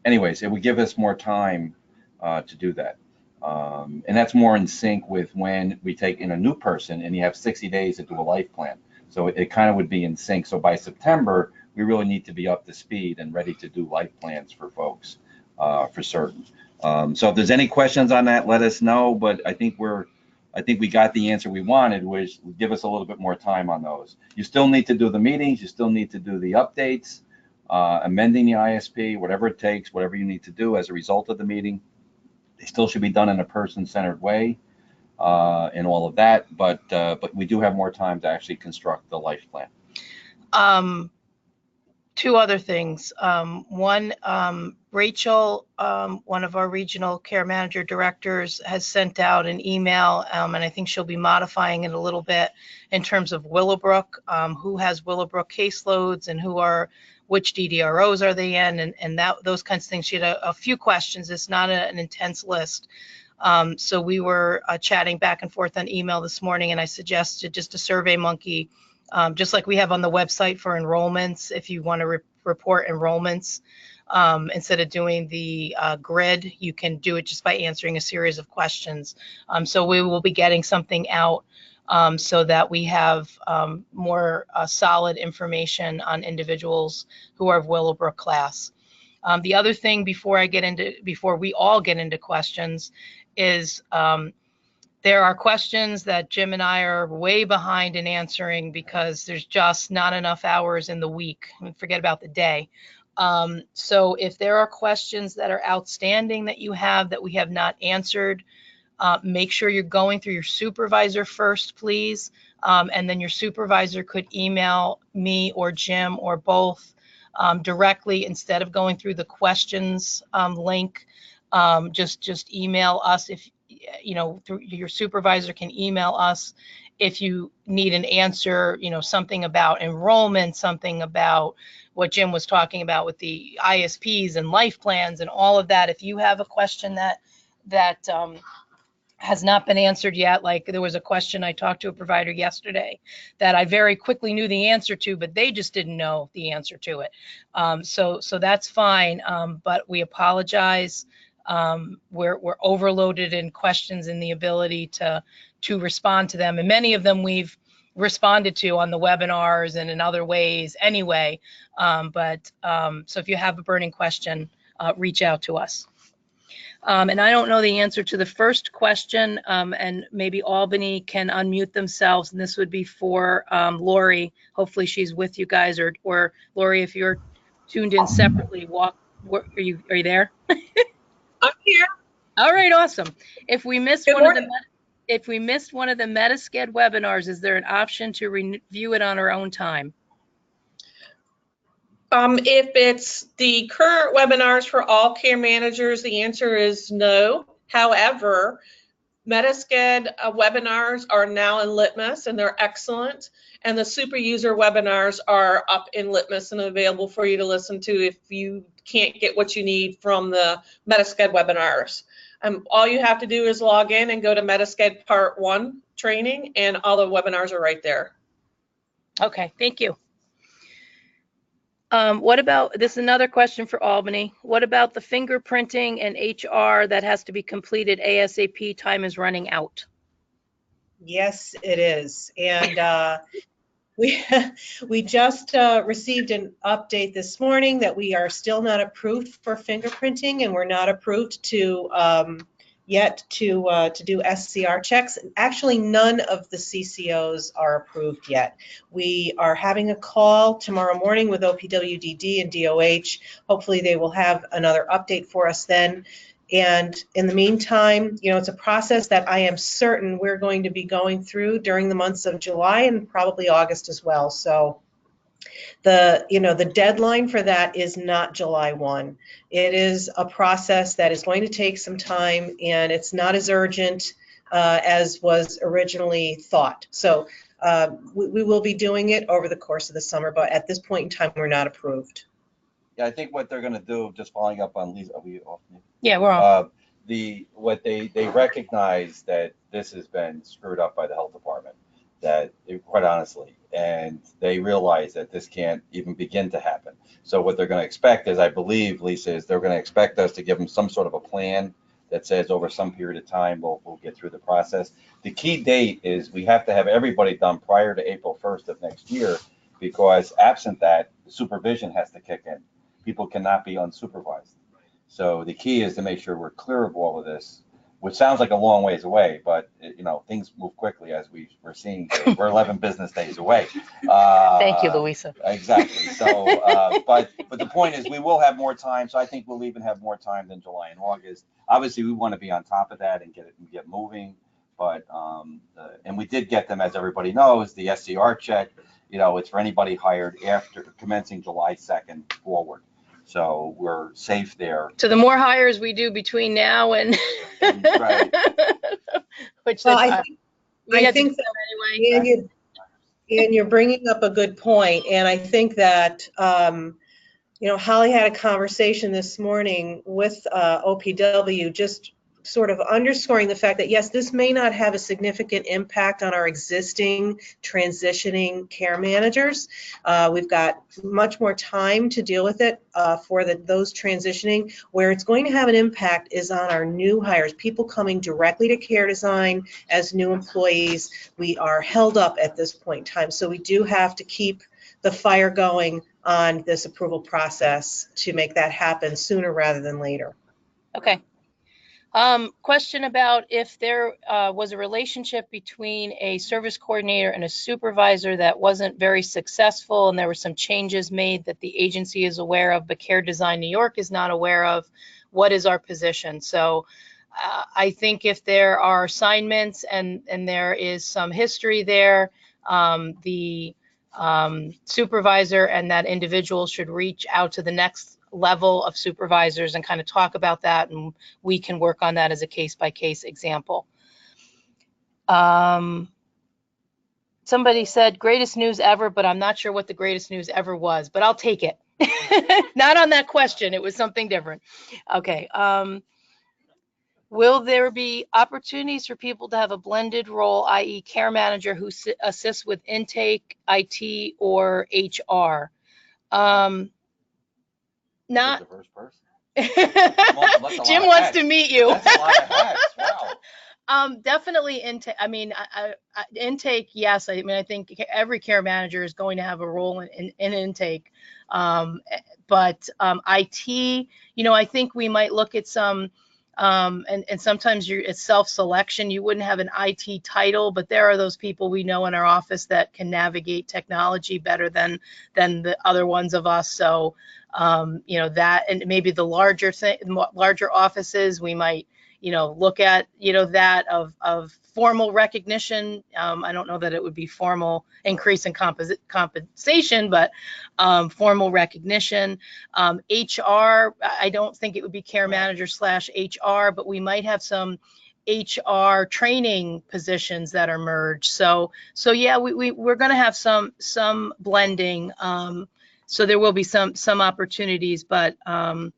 anyways, it would give us more time to do that. And that's more in sync with when we take in a new person and you have 60 days to do a life plan. So it kind of would be in sync. So by September, we really need to be up to speed and ready to do life plans for folks for certain. So if there's any questions on that, let us know. But I think we're I think we got the answer we wanted, which would give us a little bit more time on those. You still need to do the meetings, you still need to do the updates, amending the ISP, whatever it takes, whatever you need to do as a result of the meeting. They still should be done in a person-centered way, and all of that, but we do have more time to actually construct the life plan. Two other things. One, Rachel, one of our regional care manager directors, has sent out an email, and I think she'll be modifying it a little bit in terms of Willowbrook, who has Willowbrook caseloads and which DDROs are they in, and those kinds of things. She had a few questions. It's not an intense list. So we were chatting back and forth on email this morning, and I suggested just a Survey Monkey, just like we have on the website for enrollments. If you want to report enrollments, instead of doing the grid, you can do it just by answering a series of questions. So we will be getting something out so that we have more solid information on individuals who are of Willowbrook class. The other thing before we all get into questions is there are questions that Jim and I are way behind in answering because there's just not enough hours in the week. Forget about the day. So if there are questions that are outstanding that you have that we have not answered, make sure you're going through your supervisor first, please. And then your supervisor could email me or Jim or both directly instead of going through the questions link. Just email us if through your supervisor can email us if you need an answer, something about enrollment, something about what Jim was talking about with the ISPs and life plans and all of that. If you have a question that has not been answered yet, like there was a question I talked to a provider yesterday that I very quickly knew the answer to, but they just didn't know the answer to it. So that's fine, but we apologize. We're overloaded in questions and the ability to respond to them, and many of them we've responded to on the webinars and in other ways anyway. So if you have a burning question, reach out to us. And I don't know the answer to the first question, and maybe Albany can unmute themselves, and this would be for Lori. Hopefully she's with you guys, or Lori, if you're tuned in separately, are you there? I'm here. All right, awesome. If we missed Good morning. if we missed one of the MetaSched webinars, is there an option to review it on our own time? If it's the current webinars for all care managers, the answer is no. However, MetaSched webinars are now in Litmus and they're excellent. And the super user webinars are up in Litmus and available for you to listen to if you can't get what you need from the MetaSched webinars. All you have to do is log in and go to MetaSched Part 1 training, and all the webinars are right there. Okay, thank you. What about, this is another question for Albany. What about the fingerprinting and HR that has to be completed ASAP? Time is running out. Yes, it is. And we just received an update this morning that we are still not approved for fingerprinting, and we're not approved to yet to do SCR checks. Actually, none of the CCOs are approved yet. We are having a call tomorrow morning with OPWDD and DOH. Hopefully they will have another update for us then. And in the meantime, it's a process that I am certain we're going to be going through during the months of July and probably August as well. So the deadline for that is not July 1. It is a process that is going to take some time, and it's not as urgent as was originally thought. So we will be doing it over the course of the summer, but at this point in time, we're not approved. Yeah, I think what they're going to do, just following up on Lisa, are we off? Yeah, we're on. What they recognize that this has been screwed up by the health department, quite honestly, and they realize that this can't even begin to happen. So what they're going to expect is, I believe, Lisa, is they're going to expect us to give them some sort of a plan that says over some period of time we'll get through the process. The key date is we have to have everybody done prior to April 1st of next year, because absent that, the supervision has to kick in. People cannot be unsupervised. So the key is to make sure we're clear of all of this which sounds like a long ways away, but you know, things move quickly as we're seeing. We're 11 business days away. Thank you, Louisa. Exactly. So, but the point is, we will have more time. So I think we'll even have more time than July and August. Obviously, we want to be on top of that and get moving. But and we did get them, as everybody knows, the SCR check. You know, it's for anybody hired after commencing July 2nd forward. So we're safe there. So the more hires we do between now and Right. which Well, then, I think that, anyway. and you're bringing up a good point, and I think that you know, Holly had a conversation this morning with OPW, just sort of underscoring the fact that yes, this may not have a significant impact on our existing transitioning care managers. We've got much more time to deal with it for those transitioning. Where it's going to have an impact is on our new hires, people coming directly to Care Design as new employees. We are held up at this point in time, so we do have to keep the fire going on this approval process to make that happen sooner rather than later. Okay. Question about if there was a relationship between a service coordinator and a supervisor that wasn't very successful, and there were some changes made that the agency is aware of, but Care Design New York is not aware of. What is our position? So I think if there are assignments and there is some history there, the supervisor and that individual should reach out to the next level of supervisors and kind of talk about that, and we can work on that as a case-by-case example. Somebody said greatest news ever, but I'm not sure what the greatest news ever was, but I'll take it. Not on that question, it was something different. Okay. Will there be opportunities for people to have a blended role, i.e. care manager who assists with intake, IT, or HR? Not. Diverse person. Jim wants to meet you. That's a lot of hats. Wow. Definitely intake. I mean, intake, yes. I mean, I think every care manager is going to have a role in intake. But IT, you know, I think we might look at some, and sometimes it's self-selection. You wouldn't have an IT title, but there are those people we know in our office that can navigate technology better than the other ones of us. So, you know, that, and maybe the larger offices, we might, you know, look at, you know, that of formal recognition. I don't know that it would be formal increase in compensation, but formal recognition. HR, I don't think it would be care manager / HR, but we might have some HR training positions that are merged. So yeah, we're going to have some blending. So there will be some opportunities, but some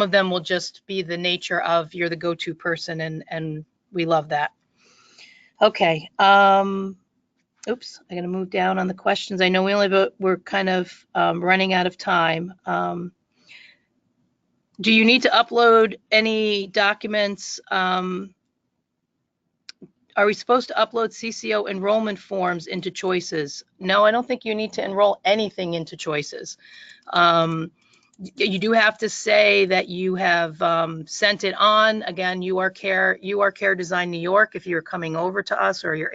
of them will just be the nature of you're the go-to person, and we love that. Okay. Oops, I'm going to move down on the questions. I know we're kind of running out of time. Do you need to upload any documents? Are we supposed to upload CCO enrollment forms into Choices? No, I don't think you need to enroll anything into Choices. You do have to say that you have sent it on. Again, you are Care Design New York. If you're coming over to us, or your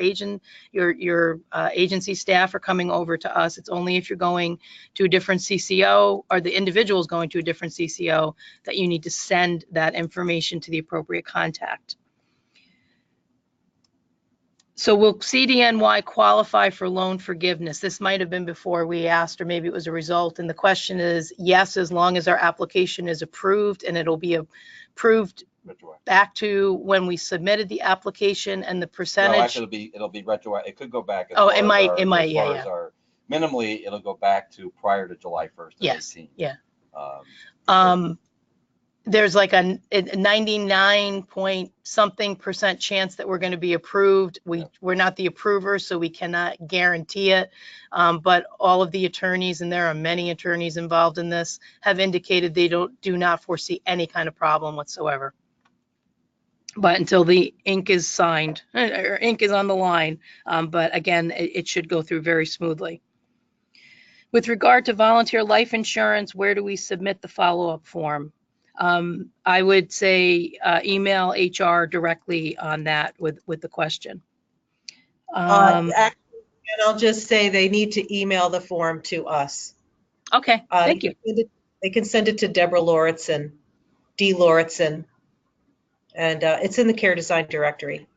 agency staff are coming over to us, it's only if you're going to a different CCO, or the individual is going to a different CCO, that you need to send that information to the appropriate contact. So will CDNY qualify for loan forgiveness? This might have been before we asked, or maybe it was a result. And the question is yes, as long as our application is approved, and it'll be approved back to when we submitted the application, and the percentage. No, actually it'll be retroactive. It could go back. It might. Yeah. Minimally, it'll go back to prior to July 1st. Yes. 18. Yeah. There's like a 99-point-something% chance that we're going to be approved. We're not the approver, so we cannot guarantee it. But all of the attorneys, and there are many attorneys involved in this, have indicated they do not foresee any kind of problem whatsoever. But until the ink is signed, or ink is on the line. But again, it should go through very smoothly. With regard to volunteer life insurance, where do we submit the follow-up form? I would say email HR directly on that with the question. Actually, and I'll just say they need to email the form to us. Okay, thank you. They can send it to Deborah Lauritsen, D. Lauritsen, and it's in the Care Design directory.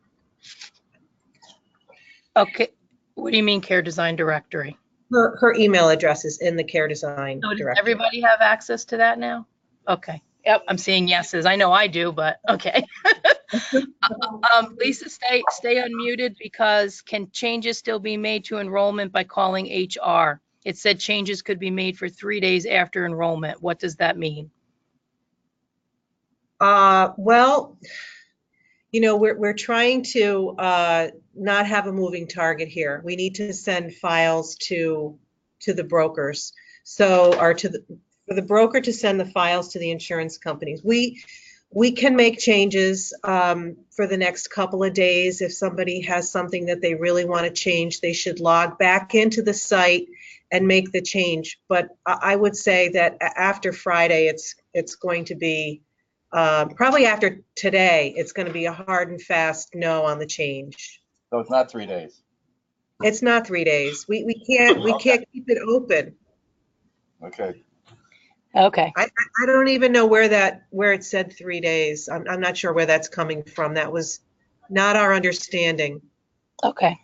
Okay, what do you mean Care Design directory? Her email address is in the Care Design So does directory. everybody have access to that now? Okay. Yep, I'm seeing yeses. I know I do, but okay. Lisa, stay unmuted because can changes still be made to enrollment by calling HR? It said changes could be made for 3 days after enrollment. What does that mean? Well, you know, we're trying to not have a moving target here. We need to send files to the brokers. So, or for the broker to send the files to the insurance companies. We can make changes for the next couple of days. If somebody has something that they really want to change, they should log back into the site and make the change. But I would say that after Friday, it's going to be probably after today, it's going to be a hard and fast no on the change. So it's not 3 days. It's not 3 days. We can't keep it open. Okay. Okay. I don't even know where it said 3 days. I'm not sure where that's coming from. That was not our understanding. Okay.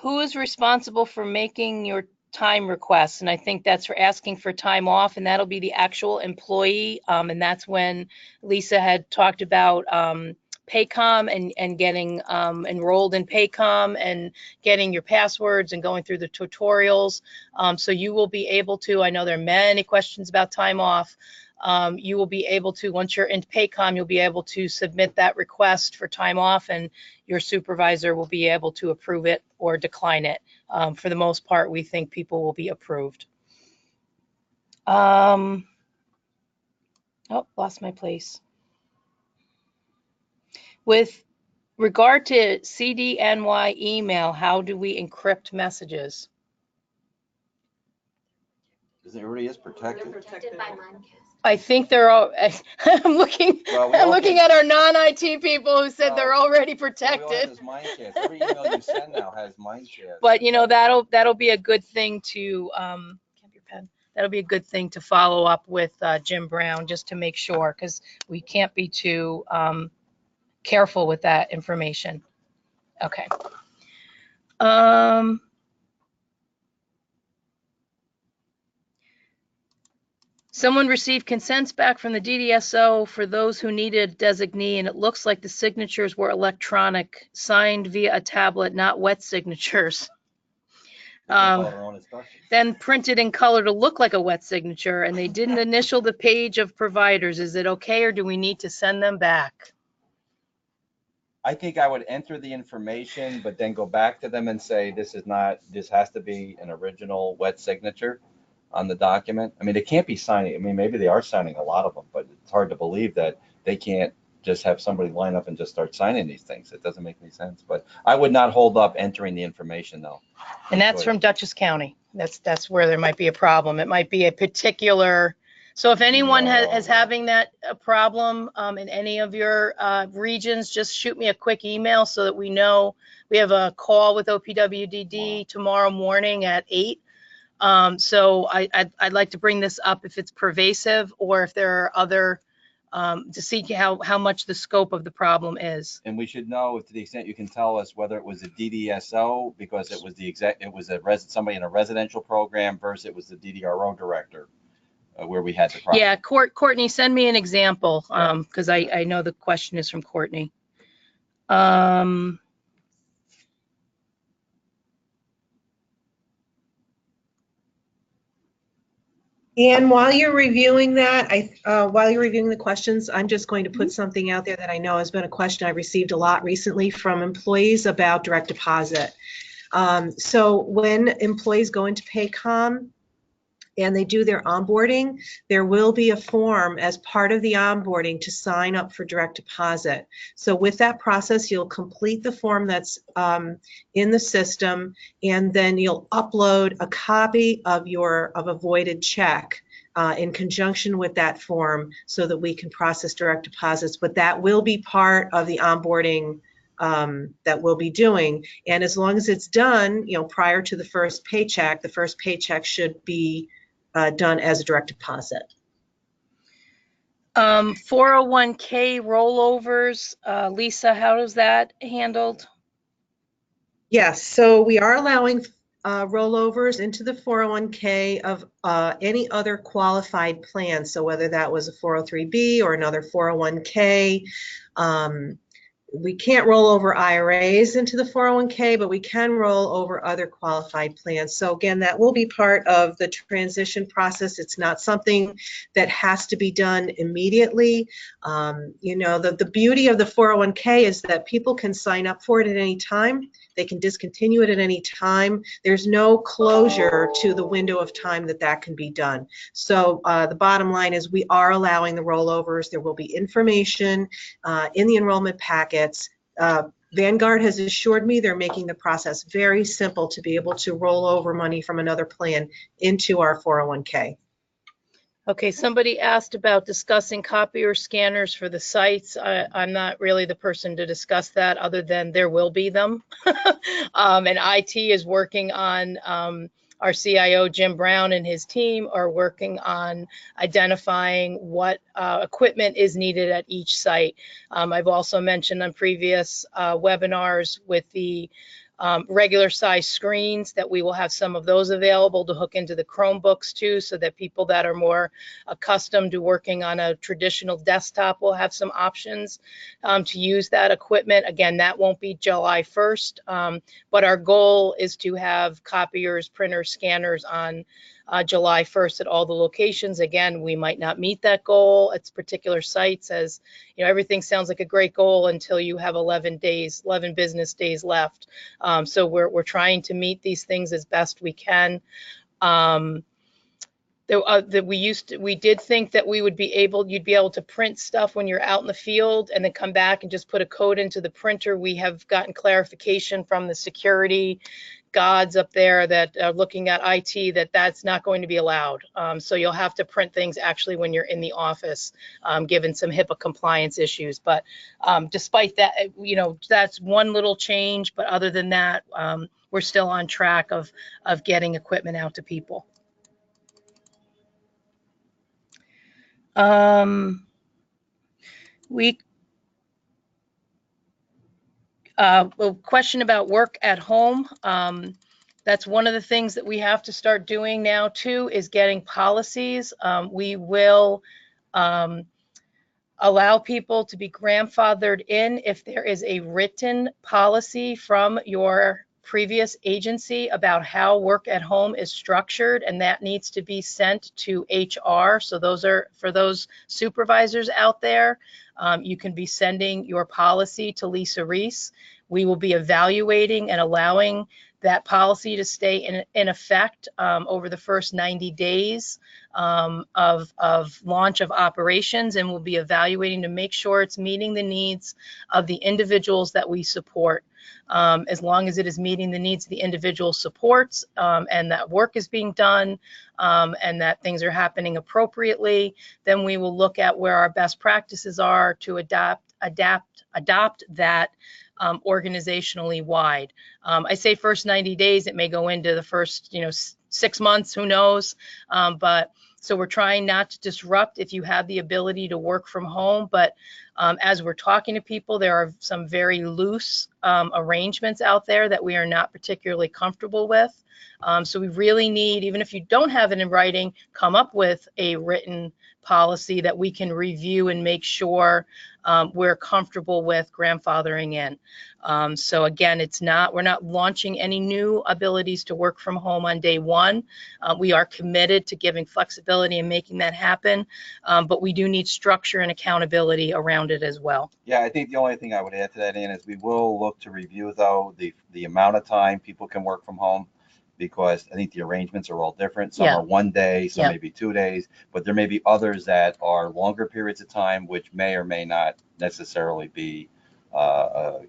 Who is responsible for making your time requests? And I think that's for asking for time off, and that'll be the actual employee. And that's when Lisa had talked about Paycom and getting enrolled in Paycom and getting your passwords and going through the tutorials. So you will be able to, I know there are many questions about time off. You will be able to, once you're in Paycom, you'll be able to submit that request for time off, and your supervisor will be able to approve it or decline it. For the most part, we think people will be approved. Oh, lost my place. With regard to CDNY email, how do we encrypt messages? Because it already is protected. Protected by Mimecast. I think they're all, I'm looking, Well, we I'm all looking get- at our non-IT people who said they're already All we all have protected. is Mimecast. Every email you send now has Mimecast. But you know, that'll be a good thing to, can't be a pen. That'll be a good thing to follow up with Jim Brown just to make sure, because we can't be too careful with that information. Okay. Someone received consents back from the DDSO for those who needed designee, and it looks like the signatures were electronic, signed via a tablet, not wet signatures. Then printed in color to look like a wet signature, and they didn't initial the page of providers. Is it okay, or do we need to send them back? I think I would enter the information, but then go back to them and say, this has to be an original wet signature on the document. I mean, they can't be signing. I mean, maybe they are signing a lot of them, but it's hard to believe that they can't just have somebody line up and just start signing these things. It doesn't make any sense. But I would not hold up entering the information, though. And that's from Dutchess County. That's where there might be a problem. It might be a particular. So if anyone is having that problem in any of your regions, just shoot me a quick email so that we know. We have a call with OPWDD tomorrow morning at 8. So I'd like to bring this up if it's pervasive or if there are other, to see how much the scope of the problem is. And we should know, to the extent you can tell us, whether it was a DDSO because it was somebody in a residential program versus it was the DDRO director where we had the problem. Yeah, Courtney, send me an example because I know the question is from Courtney. And while you're reviewing that, while you're reviewing the questions, I'm just going to put something out there that I know has been a question I received a lot recently from employees about direct deposit. So when employees go into Paycom, and they do their onboarding, there will be a form as part of the onboarding to sign up for direct deposit. So with that process, you'll complete the form that's in the system, and then you'll upload a copy of a voided check in conjunction with that form so that we can process direct deposits. But that will be part of the onboarding that we'll be doing. And as long as it's done, prior to the first paycheck should be done as a direct deposit. 401k rollovers, Lisa, how is that handled? Yes, so we are allowing rollovers into the 401k of any other qualified plan. So whether that was a 403b or another 401k, we can't roll over IRAs into the 401k, but we can roll over other qualified plans. So again, that will be part of the transition process. It's not something that has to be done immediately. The beauty of the 401k is that people can sign up for it at any time. They can discontinue it at any time. There's no closure to the window of time that can be done. So the bottom line is we are allowing the rollovers. There will be information in the enrollment packets. Vanguard has assured me they're making the process very simple to be able to roll over money from another plan into our 401k. Okay, somebody asked about discussing copier scanners for the sites. I'm not really the person to discuss that, other than there will be them. And IT is working on, our CIO, Jim Brown, and his team are working on identifying what equipment is needed at each site. I've also mentioned on previous webinars with the regular size screens that we will have some of those available to hook into the Chromebooks too, so that people that are more accustomed to working on a traditional desktop will have some options to use that equipment. Again, that won't be July 1st, but our goal is to have copiers, printers, scanners on July 1st at all the locations. Again, we might not meet that goal at particular sites, as everything sounds like a great goal until you have 11 business days left. So we're trying to meet these things as best we can. We did think that you'd be able to print stuff when you're out in the field and then come back and just put a code into the printer. We have gotten clarification from the security gods up there that are looking at IT that that's not going to be allowed. So you'll have to print things actually when you're in the office, given some HIPAA compliance issues. But despite that, that's one little change. But other than that, we're still on track of getting equipment out to people. A question about work at home. That's one of the things that we have to start doing now too, is getting policies. We will allow people to be grandfathered in if there is a written policy from your previous agency about how work at home is structured, and that needs to be sent to HR. So those are for those supervisors out there. You can be sending your policy to Lisa Reese. We will be evaluating and allowing that policy to stay in effect over the first 90 days of launch of operations, and we'll be evaluating to make sure it's meeting the needs of the individuals that we support. As long as it is meeting the needs of the individual supports, and that work is being done, and that things are happening appropriately, then we will look at where our best practices are to adopt that organizationally wide. I say first 90 days, it may go into the first 6 months, who knows, but so we're trying not to disrupt if you have the ability to work from home. But as we're talking to people, there are some very loose arrangements out there that we are not particularly comfortable with. So we really need, even if you don't have it in writing, come up with a written policy that we can review and make sure we're comfortable with grandfathering in. So again, we're not launching any new abilities to work from home on day one. We are committed to giving flexibility and making that happen, but we do need structure and accountability around it as well. Yeah, I think the only thing I would add to that, Ann, is we will look to review, though, the amount of time people can work from home. because I think the arrangements are all different. Some Yeah. are 1 day, some Yeah. may be 2 days, but there may be others that are longer periods of time, which may or may not necessarily be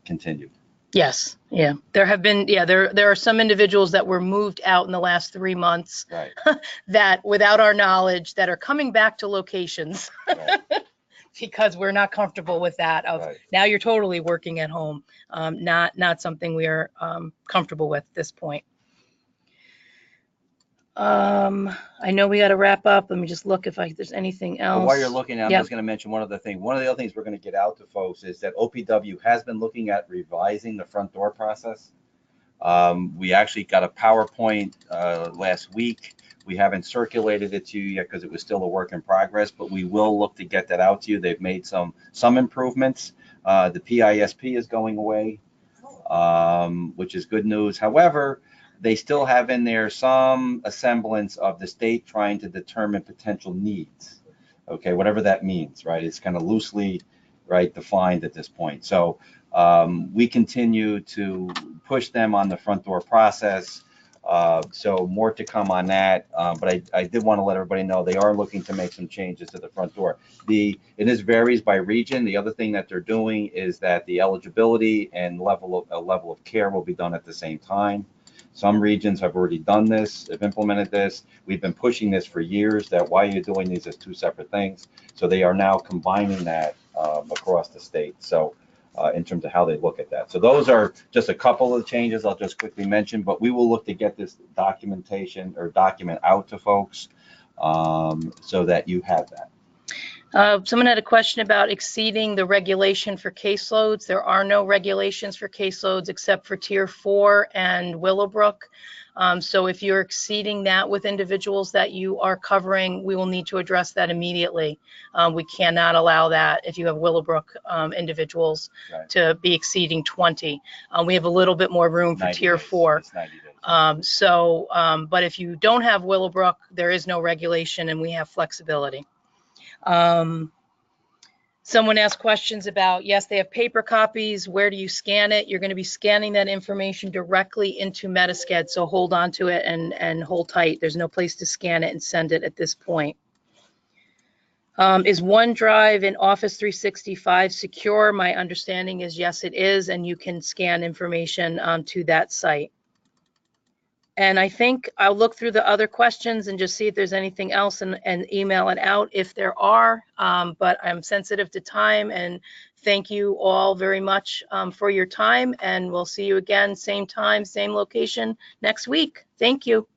continued. Yes, yeah. There have been, yeah, there are some individuals that were moved out in the last 3 months Right. that, without our knowledge, that are coming back to locations Right. because we're not comfortable with that of Right. now you're totally working at home. Not something we are comfortable with at this point. I know we got to wrap up. Let me just look if there's anything else. But while you're looking, I'm Yep. just going to mention one other thing. One of the other things we're going to get out to folks is that OPW has been looking at revising the front door process. We actually got a PowerPoint last week. We haven't circulated it to you yet because it was still a work in progress, but we will look to get that out to you. They've made some improvements. The PISP is going away, which is good news. However, they still have in there some semblance of the state trying to determine potential needs. Okay, whatever that means, right? It's kind of loosely, right, defined at this point. So we continue to push them on the front door process. So more to come on that. But I did want to let everybody know they are looking to make some changes to the front door. It varies by region. The other thing that they're doing is that the eligibility and level of care will be done at the same time. Some regions have already done this, have implemented this. We've been pushing this for years, that why you're doing these as two separate things. So they are now combining that across the state. So in terms of how they look at that. So those are just a couple of changes I'll just quickly mention, but we will look to get this document out to folks so that you have that. Someone had a question about exceeding the regulation for caseloads. There are no regulations for caseloads except for Tier 4 and Willowbrook. So if you're exceeding that with individuals that you are covering, we will need to address that immediately. We cannot allow that if you have Willowbrook individuals Right. to be exceeding 20. We have a little bit more room for 90 Tier days. 4. It's 90 days. But if you don't have Willowbrook, there is no regulation and we have flexibility. Someone asked questions about, yes, they have paper copies. Where do you scan it? You're going to be scanning that information directly into MetaSched. So hold on to it and hold tight. There's no place to scan it and send it at this point. Is OneDrive in Office 365 secure? My understanding is yes, it is. And you can scan information to that site. And I think I'll look through the other questions and just see if there's anything else and email it out if there are. But I'm sensitive to time, and thank you all very much for your time. And we'll see you again, same time, same location next week. Thank you.